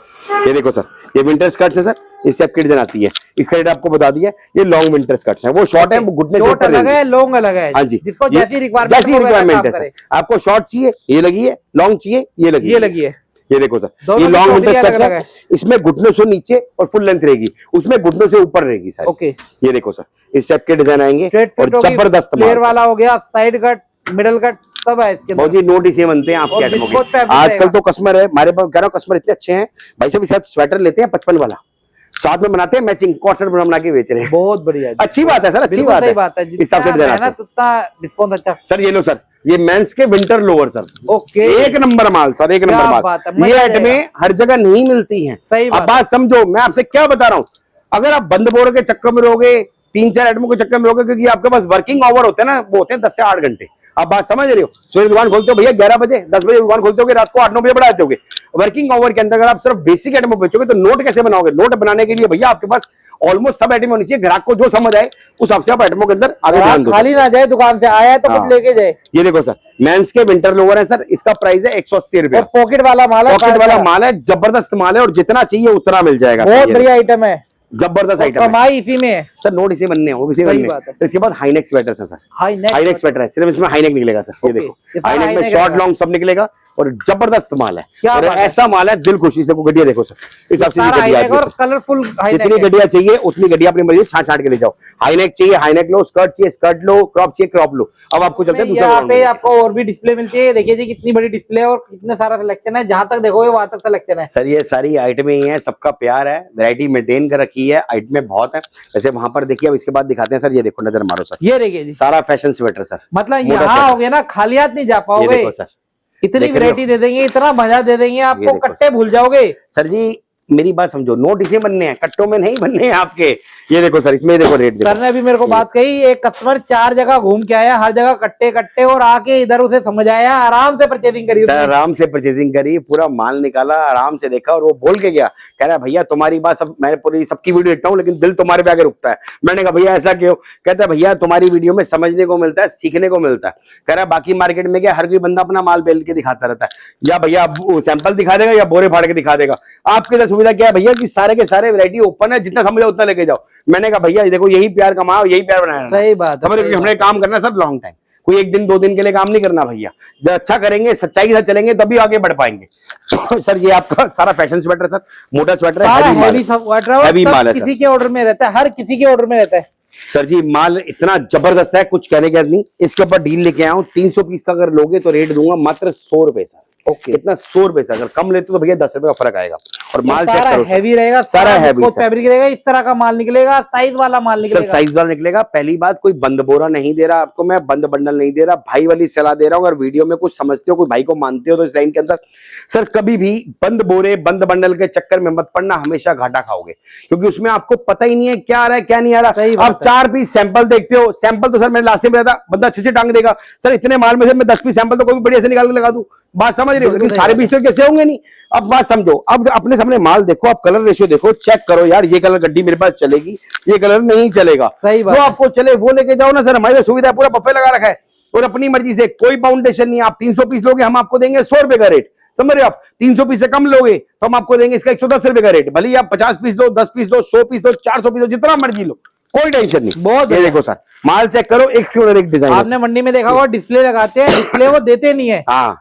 ये देखो सर, ये विंटर स्कर्ट्स है सर, इससे आपकी डिजाइन आती है। इसका रेट आपको बता दिया, ये लॉन्ग विंटर स्कर्ट्स है, वो शॉर्ट है, वो घुटने से शॉर्ट ऊपर अलग रहेंगे। है, लॉन्ग अलग है। हाँ जी, जिसको ये जैसी जैसी रिक्वायरमेंट है सर। आपको शॉर्ट चाहिए ये लगी है, लॉन्ग चाहिए ये लगी ये लगी है। ये देखो सर, दोनों ये की लॉन्ग विंटर चौकड़ी स्कर्ट्स अलग-अलग है, है। इसमें घुटनों से नीचे और फुल लेंथ रहेगी, उसमें घुटनों से ऊपर रहेगी सर। ओके, ये देखो सर, इस टाइप के डिजाइन आएंगे स्ट्रेट और फिट होगी, जबरदस्त फ्लेयर माल सर। वाला हो गया, साइड कट, मिडल कट, सब है इसके बहुत अंदर। जी नोट इसे बनते हैं आपके और आइटमों बिस्कुट के। फैब्रिक आजकल रहेगा। तो कस्टमर है हमारे पास, कह रहा हूं कस्टमर इतने अच्छे हैं भाई साहब, शायद स्वेटर लेते हैं 55 वाला, साथ में बनाते हैं मैचिंग, कॉस्ट बना के बेच रहे हैं। बहुत बढ़िया जी। अच्छी बात है सर, अच्छी बिल्कुल बात सही है। बात है, इस हिसाब से जितना डिजाइन आते मेहनत हैं। उतना रिस्पॉन्स अच्छा। सर ये लो सर, ये मेंस के विंटर लोअर सर, ओके, एक नंबर माल सर, एक क्या नंबर बात है, माल। मजा ये आ आइटमें जाएगा। हर जगह नहीं मिलती हैं। सही अब बात बात समझो, मैं आपसे क्या बता रहा हूँ, अगर आप बंद बोरे के चक्कर में रहोगे, 3-4 आइटमों के चक्कर में रहोगे, क्योंकि आपके पास वर्किंग आवर होते हैं ना, वो होते हैं 10 से 8 घंटे। आप बात समझ रहे हो, सुबह दुकान खोलते हो भैया 11 बजे, 10 बजे दुकान खोलते हो, रात को 8-9 बजे बढ़ाते होगे। वर्किंग आवर के अंदर अगर आप सिर्फ बेसिक आइटम बेचोगे तो नोट कैसे बनाओगे? नोट बनाने के लिए भैया आपके पास ऑलमोस्ट सब आइटम होनी चाहिए, ग्राहक को जो समझ आए उस हिसाब से आप आइटमों के अंदर आगे ध्यान दो। खाली ना जाए दुकान से, आया है तो हाँ। कुछ लेके जाए। ये देखो सर, मेंस के विंटर लोअर है सर, इसका प्राइस है 180 रुपया। और पॉकेट वाला माल है, पॉकेट वाला माल है, जबरदस्त माल है और जितना चाहिए उतना मिल जाएगा। बहुत ये बढ़िया आइटम है, जबरदस्त और आइटम है कमाई इसी में है। सर। नोट इसे बनने हैं, वो इसे सही बनने बात है। हैं। तो इसके बाद हाईनेक स्वेटर्स है sir, high neck, high neck sweater है, सिर्फ इसमें हाईनेक निकलेगा सर। ये ओके, देखो ये सारा हाईनेक में हाईनेक शॉर्ट रहेगा। लॉन्ग सब निकलेगा और जबरदस्त माल है। क्या और बात है। ऐसा माल है दिल खुशी से, देखो गड्डिया देखो सर, इस हिसाब से सारा गड्डिया हाई नेक और कलरफुल हाई जितनी नेक है। गड्डिया चाहिए उतनी गड्डिया अपनी मर्जी छाट छाट के ले जाओ। हाईनेक चाहिए हाईनेक लो, स्कर्ट चाहिए स्कर्ट लो, क्रॉप चाहिए क्रॉप लो। अब आपको चलते हैं दूसरा यहाँ राउंड पे में। आपको और भी डिस्प्ले मिलती है, देखिए जी कितनी बड़ी डिस्प्ले है और कितने सारा सिलेक्शन है, जहां तक देखोगे वहां तक सिलेक्शन है। सर ये सारी आइटमें ही हैं, सबका प्यार है, वैरायटी मेंटेन कर रखी है, आइटमें बहुत है। वैसे वहां पर देखिए, अब इसके बाद दिखाते हैं सर, ये देखो नजर मारो सर, ये देखिए जी, सारा फैशन स्वेटर सर। मतलब मोटा यहाँ स्वेटर। हो गया ना, खाली हाथ नहीं जा ये पाओगे, देखो सर, इतनी देख रहे हो? वैरायटी दे देंगे, इतना मजा दे देंगे आपको, देखो कट्टे भूल जाओगे। सर जी मेरी बात समझो, नोट इसे बनने हैं, कट्टों में नहीं बनने हैं आपके। ये देखो सर, इसमें देखो रेट देखो। सर ने अभी मेरे को बात कही, एक कस्टमर 4 जगह घूम के आया, हर जगह कट्टे कट्टे, और आके इधर उसे समझ आया, आराम से परचेजिंग करी सर उसने। आराम से परचेजिंग करी, पूरा माल निकाला, आराम से देखा और वो बोल के गया, कह रहा भैया तुम्हारी बात सब, मैं पूरी सबकी वीडियो देखता हूँ लेकिन दिल तुम्हारे पे आगे रुकता है। मैंने कहा भैया ऐसा क्यों? कहता है भैया तुम्हारी वीडियो में समझने को मिलता है, सीखने को मिलता है। कह रहा बाकी मार्केट में क्या हर कोई बंदा अपना माल बेल के दिखाता रहता है, या भैया सैंपल दिखा देगा या बोरे फाड़ के दिखा देगा। आपके लिए सुविधा क्या है भैया कि सारे के सारे वैरायटी ओपन है, जितना समझो उतना लेके जाओ। मैंने कहा भैया देखो यही प्यार कमाओ, यही प्यार बनाना। सही बात है, समझ रहे हो, हमने काम करना है सर लॉन्ग टाइम, कोई 1 दिन 2 दिन के लिए काम नहीं करना भैया। जब अच्छा करेंगे, सच्चाई के साथ चलेंगे, तभी आगे बढ़ पाएंगे। सर ये आपका सारा फैशन स्वेटर सर, मोटा स्वेटर है, हैवी माल हैवी है। स्वेटर है, हैवी और माल है सब सर। किसी के ऑर्डर में रहता है, हर किसी के ऑर्डर में रहता है। सर जी माल इतना जबरदस्त है, कुछ कहने का नहीं। इसके ऊपर डील लेके आया हूँ, 300 पीस का अगर लोगे तो रेट दूंगा मात्र 100 रुपए सर। ओके, कितना 100 रुपए से, अगर कम लेते हो तो भैया 10 रुपए का फर्क आएगा। और माल चेक सारा करो सर, हैवी रहेगा, सारा हैवी सर। फैब्रिक रहेगा, इस तरह का माल निकलेगा, साइज वाला माल सर निकलेगा। साइज वाला निकलेगा। पहली बात, कोई बंद बोरा नहीं दे रहा आपको, मैं बंद बंडल नहीं दे रहा, भाई वाली सलाह दे रहा हूँ। अगर वीडियो में कुछ समझते हो, कोई भाई को मानते हो तो इस लाइन के अंदर सर कभी भी बंद बोरे बंद बंडल के चक्कर में मत पड़ना, हमेशा घाटा खाओगे, क्योंकि उसमें आपको पता ही नहीं है क्या आ रहा है क्या नहीं आ रहा। आप 4 पीस सैंपल देखते हो, सैंपल तो सर मैंने लास्ट में बताया था, बंदा अच्छे से टांग देगा। सर इतने माल में से मैं 10 पीस सैंपल तो कोई भी बढ़िया से निकाल के लगा दूं, बात समझ रहे हो, लेकिन सारे पीस तो कैसे होंगे नहीं। अब बात समझो, अब अपने सामने माल देखो, आप कलर रेशियो देखो, चेक करो यार, ये कलर गड्डी मेरे पास चलेगी, ये कलर नहीं चलेगा। सही बात जो है। आपको चले वो लेके जाओ ना सर, हमारी तो सुविधा है, पूरा बफे लगा रखा है और अपनी मर्जी से, कोई बाउंडेशन नहीं। आप 300 पीस लोगे, हम आपको देंगे 100 रुपए का रेट, समझ रहे हो। आप 300 पीस से कम लोगे तो हम आपको देंगे इसका 110 रुपए का रेट। भले ही आप 50 पीस दो, 10 पीस दो, 100 पीस दो, 400 पीस दो, जितना मर्जी लो, कोई टेंशन नहीं। बहुत ये देखो सर, माल चेक करो, एक से और एक डिजाइन। आपने मंडी में देखा होगा, डिस्प्ले लगाते हैं, डिस्प्ले वो देते नहीं है। हाँ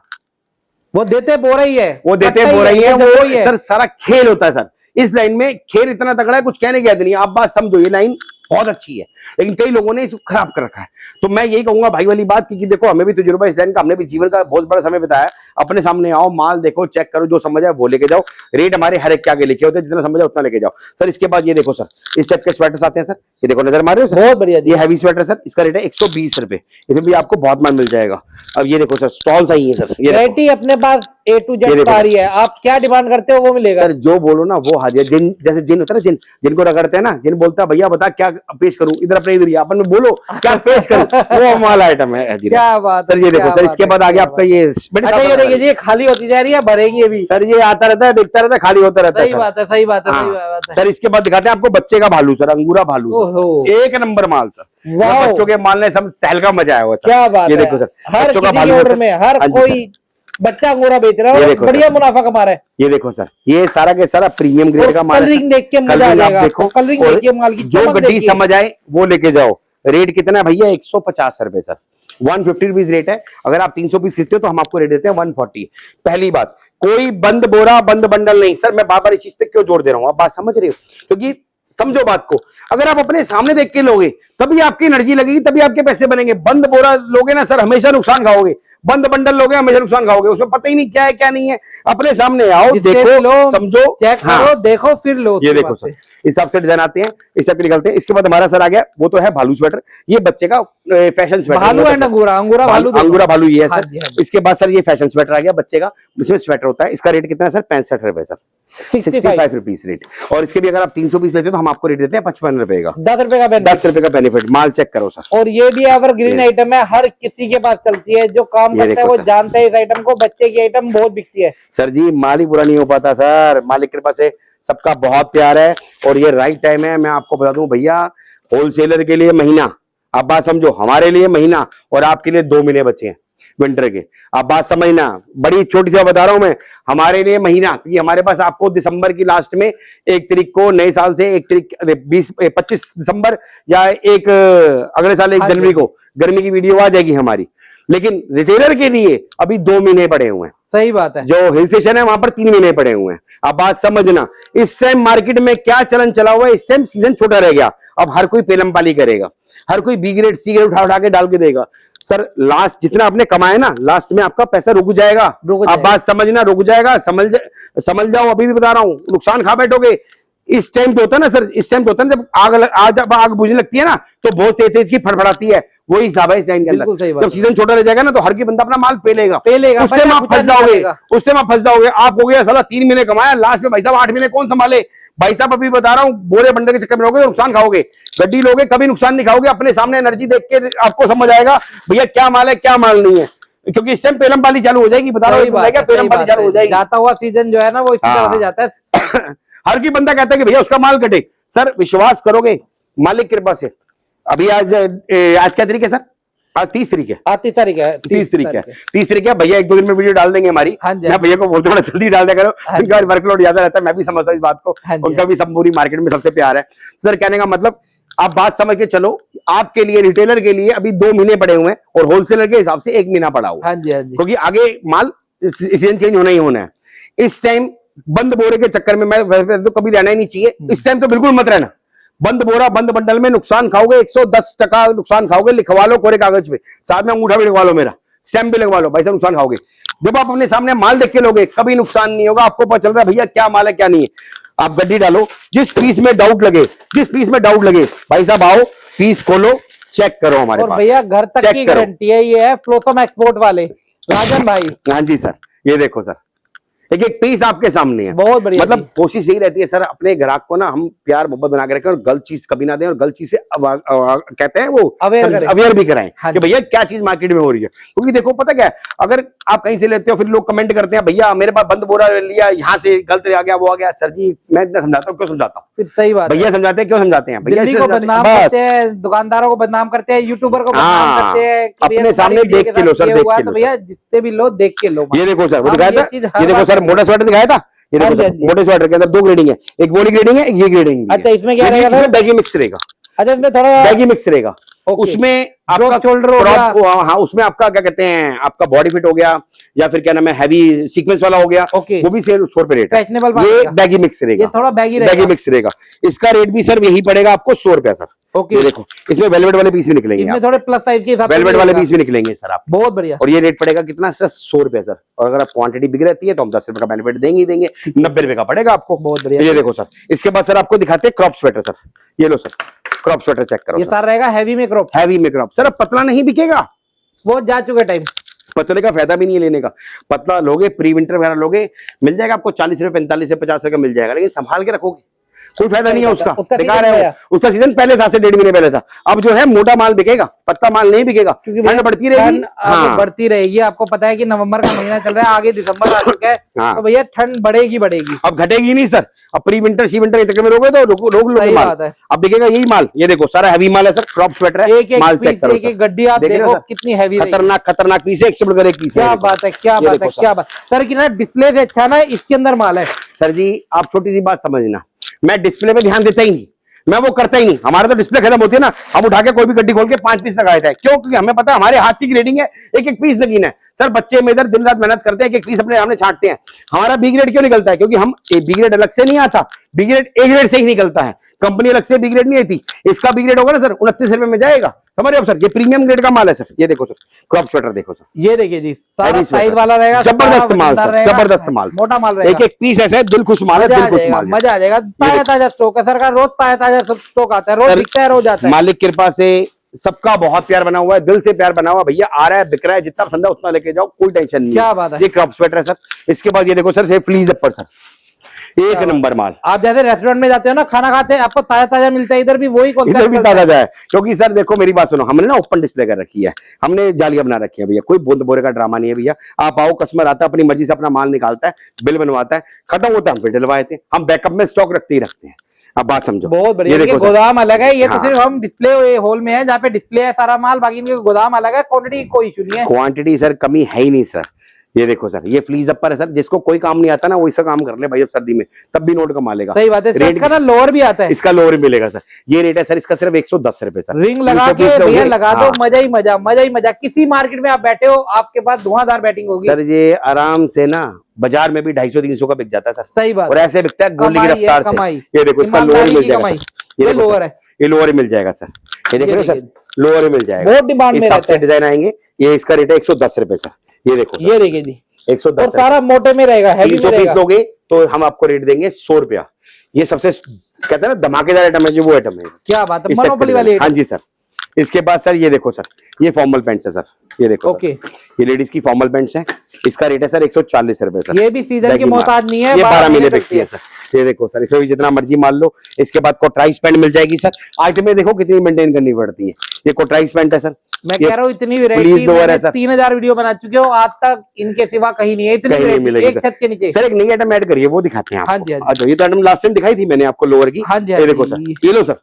वो देते बोरा ही है, वो देते कट्टा बोरा ही है, वो वो ही है। सर सारा खेल होता है सर। इस लाइन में खेल इतना तगड़ा है, कुछ कहने की याद नहीं। आप बात समझो, ये लाइन बहुत अच्छी है, लेकिन कई लोगों ने इसको खराब कर रखा है। तो मैं यही कहूंगा भाई वाली बात कि देखो, हमें भी तजुर्बा इस लाइन का, हमने भी जीवन का बहुत बड़ा समय बिताया। अपने सामने आओ, माल देखो, चेक करो, जो समझ आए वो लेके जाओ। रेट हमारे हर एक के आगे लिखे होते हैं, जितना समझ आए उतना लेके जाओ सर। इसके बाद ये देखो सर, इस टाइप के स्वेटर्स आते हैं सर, ये देखो नजर मार रहे हो सर, बहुत बढ़िया। ये हैवी स्वेटर सर, इसका रेट है 120 रुपए। इसमें भी आपको बहुत माल मिल जाएगा। अब ये देखो सर, स्टॉल सही है सर, ये वैरायटी अपने पास A to ये Z देखो। आ रही है, आप क्या डिमांड करते हो वो मिलेगा। सर जो बोलो ना वो हाजिर। जिन जैसे जिन होता है ना, जिनको रगड़ते हैं ना, जिन बोलता है भैया बता क्या पेश करूं, इधर अपने इधर अपन में बोलो क्या पेश करूं, वो माल आइटम है हाजिर। क्या बात सर, ये देखो क्या सर, बात इसके है, बाद आगे क्या आपका बात ये अच्छा ये देखिए जी, खाली होती जा रही है, भरेंगे भी। सर, ये आता रहता है, बिकता रहता है, खाली होता रहता है सही सर। बात है, सही बात है, हाँ। सही बात है। सर इसके बाद दिखाते हैं आपको बच्चे का भालू सर, अंगूरा भालू ओहो। सर। एक नंबर माल सर। वाह। बच्चों के माल ने सब तहलका मचाया हुआ सर। क्या बात ये है। देखो सर, हर बच्चों का किसी के भालू है ऑर्डर सर। में हर हाँ जी कोई बच्चा अंगूरा बेच रहा ये है और देखो बढ़िया सर। मुनाफा कमा रहा है। ये देखो सर, ये सारा के सारा प्रीमियम ग्रेड का माल है कलरिंग सर। देख के मजा आ कलरिंग आप जाएगा, देखो, कलरिंग और देखिए माल की, जो चमक गड्डी देखिए। समझ आए वो लेके जाओ। रेट कितना है भैया? 150 रुपए सर, 150 रुपीज रेट है। अगर आप 300 पीस खरीदते हो तो हम आपको रेट देते हैं 140। पहली बात, कोई बंद बोरा बंद बंडल नहीं सर। मैं बार बार इस चीज पे क्यों जोर दे रहा हूं, आप बात समझ रहे हो? क्योंकि समझो बात को, अगर आप अपने सामने देख के लोगे तभी आपकी एनर्जी लगेगी, तभी आपके पैसे बनेंगे। बंद बोरा लोगे ना सर, हमेशा नुकसान खाओगे। बंद बंडल लोगे, हमेशा नुकसान खाओगे। उसमें पता ही नहीं क्या है क्या नहीं है। अपने सामने आओ, जिससे देखो, लो, समझो, चेक हाँ। करो, देखो फिर लो। ये देखो सर, इस हिसाब से डिजाइन आते हैं, इस टाइप के निकलते हैं। इसके बाद हमारा सर आ गया, वो तो है भालू स्वेटर। ये बच्चे का फैशन स्वेटर, भालू एंड अंगूरा, अंगूरा भालू देखो। अंगूरा भालू ये है हाँ सर। जी, हाँ जी। इसके बाद सर ये फैशन स्वेटर आ गया बच्चे का, इसमें स्वेटर होता है। इसका रेट कितना है सर? 65 रुपए सर, 65 रुपीज रेट। और इसके भी अगर आप 300 पीस लेते हो तो हम आपको रेट देते हैं 55 रुपए का। 10 रुपए का बेनिफिट। 10 रुपए का बेनिफिट। माल चेक करो सर। और ये भी एवर ग्रीन आइटम है, हर किसी के पास चलती है। जो काम ये करता है देखो वो सर। जानता है इस आइटम को। बच्चे की आइटम बहुत बिकती है सर जी, माल ही बुरा नहीं हो पाता सर, मालिक की कृपा से सबका बहुत प्यार है। और ये राइट टाइम है। मैं आपको बता दूं भैया, होलसेलर के लिए महीना, आप बात समझो, हमारे लिए महीना और आपके लिए 2 महीने बचे हैं विंटर के। आप बात समझना, बड़ी छोटी सी बता रहा हूं मैं, हमारे लिए महीना, क्योंकि हमारे पास आपको दिसंबर की लास्ट में 1 तारीख को, नए साल से 1 तारीख 25 दिसंबर या एक अगले साल 1 जनवरी को गर्मी की वीडियो आ जाएगी हमारी। लेकिन रिटेलर के लिए अभी 2 महीने पड़े हुए हैं। सही बात है। जो हिल स्टेशन है वहां पर 3 महीने पड़े हुए हैं। अब बात समझना, इस टाइम मार्केट में क्या चलन चला हुआ है, इस टाइम सीजन छोटा रह गया। अब हर कोई पेलम पाली करेगा, हर कोई बी ग्रेड सी ग्रेड उठा उठा के डाल के देगा सर। लास्ट जितना आपने कमाया ना, लास्ट में आपका पैसा रुक जाएगा। अब बात समझना, रुक जाएगा, समझ जाओ, अभी भी बता रहा हूं, नुकसान खा बैठोगे। इस टाइम पे होता है ना सर, इस टाइम पे होता है ना, जब आग बुझने लगती है ना तो बहुत तेज तेज की फड़फड़ाती है। वही हिसाब है इस टाइम के अंदर। जब सीजन छोटा रह जाएगा ना तो हर की बंदा अपना माल पेलेगा। उस टाइम आप फंस जाओगे, उस टाइम आप फंस जाओगे। आप हो गया साला 3 महीने कमाया, लास्ट में भाई साहब 8 महीने कौन संभाले? भाई साहब अभी बता रहा हूँ, बोरे बंडल के चक्कर में रहोगे, नुकसान खाओगे। गड्डी लोगे, कभी नुकसान नहीं खाओगे। अपने सामने एनर्जी देख के आपको समझ आएगा भैया क्या माल है क्या माल नहीं है। क्योंकि इस टाइम पेलम पाली चालू हो जाएगी, बता रहा हूँ, पेलम पाली चालू हो जाएगी। जाता हुआ सीजन जो है ना वो इसी तरह से जाता है। हर की बंदा कहता है कि भैया उसका माल कटे। सर विश्वास करोगे, मालिक की कृपा से अभी आज क्या तारीख है सर? आज 30 तारीख है। 30 तारीख है। 30 तारीख है। 30 तारीख है भैया, 1-2 दिन में वीडियो डाल देंगे हमारी। हाँ जी, मैं भैया को बोलते बड़ा जल्दी डाल दिया करो, उनका वर्कलोड ज्यादा रहता है, मैं भी समझता हूँ इस बात को। हाँ जी, उनका भी सब पूरी मार्केट में सबसे प्यार है। सर कहने का मतलब, आप बात समझ के चलो, आपके लिए, रिटेलर के लिए अभी 2 महीने पड़े हुए हैं और होलसेलर के हिसाब से 1 महीना पड़ा हुआ। हाँ जी, हाँ जी। क्योंकि आगे माल सीजन चेंज होना ही होना है। इस टाइम बंद बोरे के चक्कर में मैं तो कभी रहना ही नहीं चाहिए। इस टाइम तो बिल्कुल मत रहना। बंद बोरा बंद बंडल में नुकसान खाओगे, 110% नुकसान खाओगे। लिखवा लो कोरे कागज पे, साथ में अंगूठा भी लिखवा लो, मेरा स्टैम्प भी लगवा लो, भाई साहब नुकसान खाओगे। जब आप अपने सामने माल देख के लोगे कभी नुकसान नहीं होगा। आपको पता चल रहा है भैया क्या माल है क्या नहीं है। आप गड्डी डालो, जिस पीस में डाउट लगे भाई साहब आओ, पीस खोलो, चेक करो हमारे और पास। भैया घर तक की गारंटी है। ये है फ्लोसम एक्सपोर्ट वाले राजन भाई। हाँ जी सर, ये देखो सर, एक एक पीस आपके सामने है। बहुत बढ़िया। मतलब कोशिश यही रहती है सर, अपने ग्राहक को ना हम प्यार मोहब्बत बना के रखें और गलत चीज कभी ना दें, और गलत चीज से कहते हैं वो अवेयर भी कराएं कि भैया क्या चीज मार्केट में हो रही है। क्योंकि देखो पता क्या है, अगर आप कहीं से लेते हो फिर लोग कमेंट करते हैं भैया मेरे पास बंद बोरा लिया, यहाँ से गलत आ गया, वो आ गया। सर जी मैं इतना समझाता हूँ, क्यों समझाता हूँ? फिर सही बात भैया समझाते हैं, क्यों समझाते हैं? भैया को बदनाम करते हैं, दुकानदारों को बदनाम करते हैं, यूट्यूबर को बदनाम करते हैं। अपने सामने देख के लो सर, देख के लो। भैया जितने भी लो देख के लो। ये देखो सर, वो दिखाया था, ये देखो सर, मोटा स्वेटर दिखाया था। ये देखो सर, मोटे स्वेटर के अंदर 2 ग्रेडिंग है, एक बोली ग्रेडिंग है, एक ये ग्रेडिंग। अच्छा इसमें क्या रहेगा? बैगी मिक्स रहेगा। अच्छा इसमें थोड़ा बैगी मिक्स रहेगा। ओके। उसमें Drop आपका shoulder हो गया। हाँ, उसमें आपका क्या कहते हैं, आपका बॉडी फिट हो गया, या फिर क्या नाम है, हैवी सीक्वेंस वाला हो गया, ओके। वो भी 100 रुपए रेट है। फैशनेबल ये बैगी मिक्स रहेगा, ये थोड़ा बैगी बैगी रहेगा। मिक्स रहेगा। इसका रेट भी सर यही पड़ेगा आपको 100 रुपया सर। ओके। ये देखो, इसमें वेलवेट वाले पीस भी निकलेंगे, इसमें थोड़े प्लस साइज के हिसाब से वेलवेट वाले मिलेगा। पीस भी निकलेंगे सर आप। बहुत बढ़िया। और ये रेट पड़ेगा कितना, सिर्फ 100 रुपया सर। और अगर आप क्वांटिटी बिक रहती है तो हम 10 रुपए का बेनिफिट देंगे ही देंगे, 90 रुपए का पड़ेगा आपको। बहुत बढ़िया। ये देखो सर, इसके बाद सर आपको दिखाते हैं क्रॉप स्वेटर सर। ये लो सर, क्रॉप स्वेटर चेक करो ये सर। सारा रहेगा हैवी में क्रॉप। हैवी में क्रॉप सर, अब पतला नहीं बिकेगा, वो जा चुके टाइम। पतले का फायदा भी नहीं है लेने का। पतला लोगे, प्री विंटर वगैरह लोगे, मिल जाएगा आपको 40 रुपए, 45 से 50 रुपए मिल जाएगा, लेकिन संभाल के रखोगे कोई फायदा नहीं है उसका। बेकार है वो। उसका सीजन पहले था, से 1.5 महीने पहले था। अब जो है मोटा माल बिकेगा, पत्ता माल नहीं बिकेगा, क्योंकि ठंड बढ़ती रहेगी। हाँ, बढ़ती रहेगी। आपको पता है कि नवंबर का महीना चल रहा है, आगे दिसंबर आ चुका है, हाँ। तो भैया ठंड बढ़ेगी बढ़ेगी। अब घटेगी नहीं सर। अब प्री विंटर सी विंटर के चक्कर में रोगे तो रोग लोगे सही माल। बात है। अब बिकेगा यही माल। ये देखो सारा हैवी माल है सर, क्रॉप स्वेटर है। एक एक माल चेक पीस, करो एक सर। एक गड्डी आप देख रहे हो देखो सर? कितनी हैवी रहेगी। खतरनाक खतरनाक पीस है, एक से बढ़कर एक पीस है। क्या ये देखो बात है, सर। क्या ये बात है, देखो सर। क्या बात सर की ना डिस्प्ले से अच्छा ना इसके अंदर माल है। सर जी आप छोटी सी बात समझना, मैं डिस्प्ले पे ध्यान देता ही नहीं, मैं वो करता ही नहीं। हमारा तो डिस्प्ले खत्म होती है ना, हम उठा के कोई भी गड्डी खोल के 5 पीस लगा देता है। क्यों? क्योंकि हमें पता है हमारे हाथ की ग्रेडिंग है, एक एक पीस लगीन है। सर बच्चे में इधर दिन रात मेहनत करते हैं, एक एक पीस अपने सामने छांटते हैं। हमारा बी ग्रेड क्यों निकलता है? क्योंकि हम बी ग्रेड अलग से नहीं आता, बी ग्रेड ए ग्रेड से ही निकलता है। कंपनी अलग से बी ग्रेड नहीं आती। इसका बी ग्रेड होगा ना सर 29 रुपए में जाएगा, समझ रहे हो सर? ये प्रीमियम ग्रेड का माल है सर। ये देखो सर, क्रॉप स्वेटर देखो सर, ये देखिए जी, सारा हैवी साइज स्वेटर। वाला रहेगा, जबरदस्त सारा माल वजनदार सर, रहेगा, जबरदस्त माल, मोटा माल रहेगा। एक एक पीस ऐसा है, दिल खुश माल है, मजा दिल आ खुश जाएगा, माल है। मजा आ जाएगा। ताजा ताजा स्टॉक है सर का, रोज ताजा ताजा स्टॉक आता है, रोज सर, दिखता है, रोज आता है। मालिक कृपा से सबका बहुत प्यार बना हुआ है, दिल से प्यार बना हुआ है। भैया आ रहा है, बिक रहा है, जितना पसंद है उतना लेके जाओ, कोई टेंशन नहीं। क्या बात है। ये क्रॉप स्वेटर है सर। इसके बाद ये देखो सर, फ्लीज अपर सर, एक नंबर माल। आप जैसे रेस्टोरेंट में जाते हो ना, खाना खाते हैं, आपको ताजा ताजा मिलता है, इधर भी वही इधर भी कॉन्सेप्ट ताजा जाए। क्योंकि सर देखो मेरी बात सुनो, हमने ना ओपन डिस्प्ले कर रखी है, हमने जालियां बना रखी है भैया, कोई बूंद बोरे का ड्रामा नहीं है भैया। आप आओ, कस्टमर आता है, अपनी मर्जी से अपना माल निकालता है, बिल बनवाता है, खत्म होता है, हम फिर डलवाए थे। हम बैकअप में स्टॉक रखते ही रखते हैं। अब बात समझो। बहुत बढ़िया। ये इनके देखो सर। गोदाम अलग है, ये तो हाँ। सिर्फ हम डिस्प्ले हॉल में है, जहाँ पे डिस्प्ले है सारा माल, बाकी इनके गोदाम अलग है, क्वांटिटी कोई इशू नहीं है। क्वांटिटी सर कमी है ही नहीं सर। ये देखो सर, ये फ्लीज अपर है सर, जिसको कोई काम नहीं आता ना वो इसका काम कर ले भाई, अब सर्दी में तब भी नोट कमा लेगा। सही बात है। रेट इसका ना लोअर भी आता है, इसका लोअर मिलेगा सर। ये रेट है सर इसका सिर्फ 110 रुपए सर। रिंग लगा 300 के पीस भैया लोगे। लगा दो, हाँ। मजा ही मजा, मजा ही मजा। किसी मार्केट में आप बैठे हो, आपके पास धुआंधार बैटिंग होगी। सर ये आराम से ना बाजार में भी 250-300 का बिक जाता है सर। सही बात और है। ऐसे बिकता है गोली की कमाई है, रफ्तार कमाई। से। ये देखो इसका लोअर ईमानदारी मिल की जाएगा कमाई। सर। ये ये देखो लोअर सर, है, ये लोअर ही मिल जाएगा सर। ये देख रहे हो सर, लोअर ही मिल जाएगा। बहुत डिमांड में इस हिसाब रहता से है। डिजाइन आएंगे। ये इसका रेट है 110 रुपए सर। ये देखो सर, ये देखिए जी, 110 और सारा मोटे में रहेगा, हैवी में 300 पीस रहेगा। लोगे तो हम आपको रेट देंगे 100 रुपया। ये सबसे कहते हैं ना धमाकेदार आइटम है, जो वो आइटम है। क्या बात है, इस सेट मोनोपोली पे वाली हाँ जी सर। इसके बाद सर ये देखो सर, ये फॉर्मल पैंट्स है सर। ये देखो ओके। ये लेडीज की फॉर्मल पैंट्स है। इसका रेट है सर 140 रुपए सर। ये भी सीजन की बैगी माल। मोहताज नहीं है, ये 12 महीने तक बिकती है सर। ये देखो सर, इसमें भी जितना मर्जी मान लो। इसके बाद कोट्राइज पैंट मिल जाएगी सर। आइटमें देखो कितनी मेंटेन करनी पड़ती है। ये कोट्राइज पैंट है सर। मैं ये कह रहा हूँ इतनी पुलिस वैरायटी, लोअर है मैंने सर। 3000 वीडियो बना चुके हो, आज तक इनके सिवा कहीं नहीं है इतनी कहीं नहीं वैरायटी मिलेगी एक सर। छत के नीचे। सर एक नई आइटम ऐड करिए, वो दिखाते हैं हाँ आपको। जी, हाँ जी। अच्छा, ये तो आइटम लास्ट टाइम दिखाई थी मैंने आपको लोअर की। हाँ जी, हाँ ये देखो जी। सर, ये लो सर,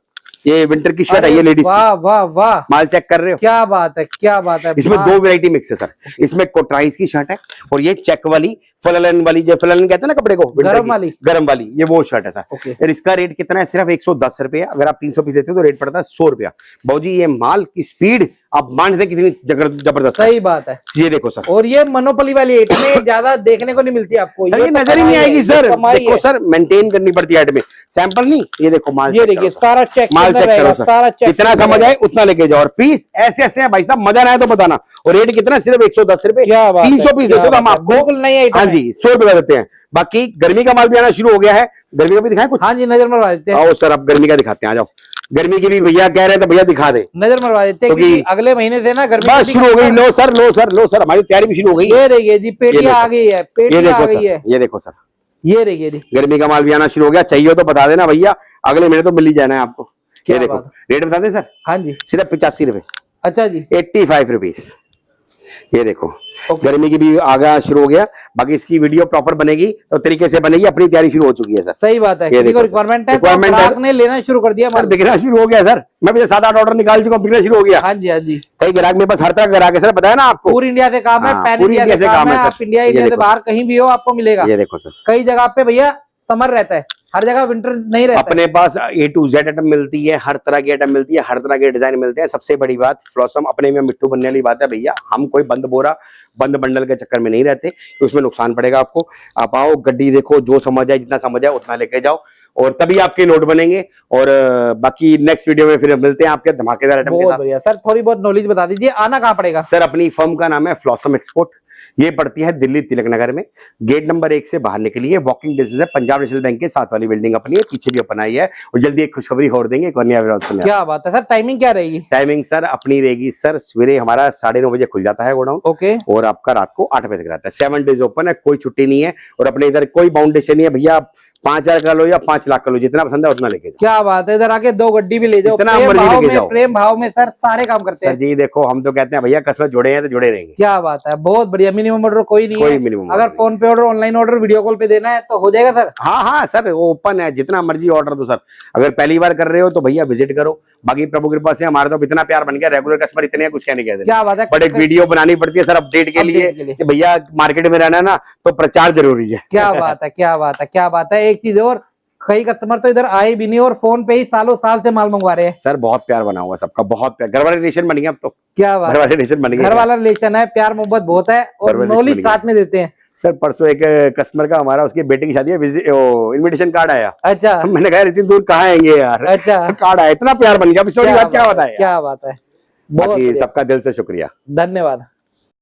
ये विंटर की शर्ट है, ये अरे लेडीज वाह वाह वाह, माल चेक कर रहे हो? क्या बात है, क्या बात है। इसमें वाह। 2 वैरायटी मिक्स है सर। इसमें कोट्राइज की शर्ट है और ये चेक वाली फललन वाली, जो फललन कहते हैं ना कपड़े को, winter गरम की, वाली। गरम वाली, ये वो शर्ट है सर। ओके। और इसका रेट कितना है? सिर्फ 110 रुपए। अगर आप 300 पीस लेते हो तो रेट पड़ता है 100 रुपया। बाबूजी ये माल की स्पीड आप मान सकते कितनी जबरदस्त है। सही बात है। ये देखो सर, और ये मोनोपोली वाली आइटम ज्यादा देखने को नहीं मिलती आपको। सर ये तो नजर ही नहीं कमाई है, आएगी ये सर। कमाई देखो है। सर, मेंटेन करनी पड़ती है आइटम, सैंपल नहीं। ये देखो माल ये check देखिए करो सर। सारा चेक माल चेक करो सारा सर, चेक जितना समझ आए उतना लेके जाओ। और पीस ऐसे ऐसे है भाई साहब, मजा ना आए तो बताना। और रेट कितना? सिर्फ 110 रुपए। क्या बात है, 300 पीस क्या देते हो तो हम बात है। आपको बिल्कुल नई आइटम हाँ है। जी 100 रुपए देते हैं। बाकी गर्मी का माल भी आना शुरू हो गया है। गर्मी का भी दिखाएं कुछ? हाँ जी, नजर मरवा देते हैं, आओ सर, आप गर्मी का दिखाते हैं, आ जाओ। गर्मी की भी भैया कह रहे हैं तो भैया दिखा दे। नजर मरवा देते हैं, क्योंकि क्योंकि अगले महीने से ना गर्मी बस भी शुरू हो गई। लो सर, लो सर, लो सर, हमारी तैयारी भी शुरू हो गई। ये देखिए जी, ये पेटियां देखो। आ गई है, ये पेटियां आ देखो गई है। सर, ये देखो सर, ये देखिए जी, गर्मी का माल भी आना शुरू हो गया। चाहिए हो तो बता देना भैया, अगले महीने तो मिल ही जाना है आपको। क्या ये देखो बात रेट बता दें सर, हाँ जी। सिर्फ 85 रुपए, अच्छा जी, 85 रुपीज। ये देखो ओके। गर्मी की भी आगा शुरू हो गया। बाकी इसकी वीडियो प्रॉपर बनेगी तो तरीके से बनेगी। अपनी तैयारी शुरू हो चुकी है सर। सही बात है। ये किसी देखो को सर, रिक्वायरमेंट है तो requirement है। ग्राहक ने लेना शुरू कर दिया सर माल। बिकना शुरू हो गया सर। मैं भी 7-8 ऑर्डर निकाल चुका हूं, बिकना शुरू हो गया। हाँ जी, हाँ जी। कई ग्राहक मेरे पास हर तरह का ग्राहक है सर, बताया ना आपको। पूरी इंडिया से काम है, हाँ, पैन पूरी इंडिया से काम है। सर। आप इंडिया ये से देखो। बाहर कहीं भी हो आपको मिलेगा। ये देखो सर, कई जगह पे भैया समर रहता है, हर जगह विंटर नहीं रहता है। अपने पास A to Z आइटम मिलती है, हर तरह की आइटम मिलती है, हर तरह के डिजाइन मिलते हैं। सबसे बड़ी बात फ्लॉसम अपने में मिट्टू बनने वाली बात है भैया, हम कोई बंद बोरा बंद बंडल के चक्कर में नहीं रहते, तो उसमें नुकसान पड़ेगा आपको। आप आओ, गड्डी देखो, जो समझ आए, जितना समझ आए उतना लेके जाओ, और तभी आपके नोट बनेंगे। और बाकी नेक्स्ट वीडियो में फिर मिलते हैं आपके धमाकेदार आइटम के बहुत साथ। बढ़िया सर, थोड़ी बहुत नॉलेज बता दीजिए, आना कहाँ पड़ेगा? सर अपनी फर्म का नाम है फ्लॉसम एक्सपोर्ट, ये पड़ती है दिल्ली तिलक नगर में, गेट नंबर 1 से बाहर निकलिए, वॉकिंग डिस्टेंस है, पंजाब नेशनल बैंक के साथ वाली बिल्डिंग अपनी है, पीछे भी अपन आई है। और जल्दी एक खुशखबरी और देंगे, एक और नया वीडियो सुनने। क्या बात है सर, टाइमिंग क्या रहेगी? टाइमिंग सर अपनी रहेगी सर, सवेरे हमारा 9:30 बजे खुल जाता है गोडाउन, ओके, और आपका रात को 8 बजे तक रहता है। 7 डेज ओपन है, कोई छुट्टी नहीं है। और अपने इधर कोई बाउंडेशन नहीं है भैया, 5,000 का लो या 5 लाख का लो, जितना पसंद है उतना लेके जाओ। क्या बात है, इधर आके 2 गड्डी भी ले जाओ, जितना प्रेम मर्जी भाव लेके में, जाओ। प्रेम भाव में सर सारे काम करते सर हैं। जी देखो, हम तो कहते हैं भैया कस्टमर जुड़े हैं तो जुड़े रहेंगे। क्या बात है, बहुत बढ़िया। मिनिमम ऑर्डर कोई नहीं कोई है? मिनिमम अगर फोन पे order, online order, video call पे देना है तो हो जाएगा सर? हाँ हाँ सर, ओपन है, जितना मर्जी ऑर्डर दो सर। अगर पहली बार कर रहे हो तो भैया विजिट करो, बाकी प्रभु कृपा से हमारा तो इतना प्यार बन गया, रेगुलर कस्टमर इतने हैं, कुछ कहने कहते। क्या बात है, बट एक वीडियो बनानी पड़ती है सर अपडेट के लिए कि भैया मार्केट में रहना है ना, तो प्रचार जरूरी है। क्या बात है, क्या बात है, क्या बात है। एक चीज और, कई कस्टमर तो इधर आए भी नहीं और फोन पे ही सालों साल से माल मंगवा रहे हैं। सर बहुत प्यार बना हुआ सबका, बहुत प्यार, घर वाले रिलेशन बन गया अब तो। क्या बात घर है, वाले रिलेशन बन घर गया, वाला रिलेशन है, प्यार मोहब्बत बहुत है, घर और वाले नॉलेज रिलेशन बन साथ में देते हैं। सर परसों एक कस्टमर का हमारा, उसकी बेटे की शादी है, इनविटेशन कार्ड आया। अच्छा मैंने कहा इतनी दूर कहाँ आएंगे यार, अच्छा, कार्ड आया, इतना प्यार बन गया। क्या बताया, क्या बात है, बहुत बाकी बढ़िया। सबका दिल से शुक्रिया, धन्यवाद।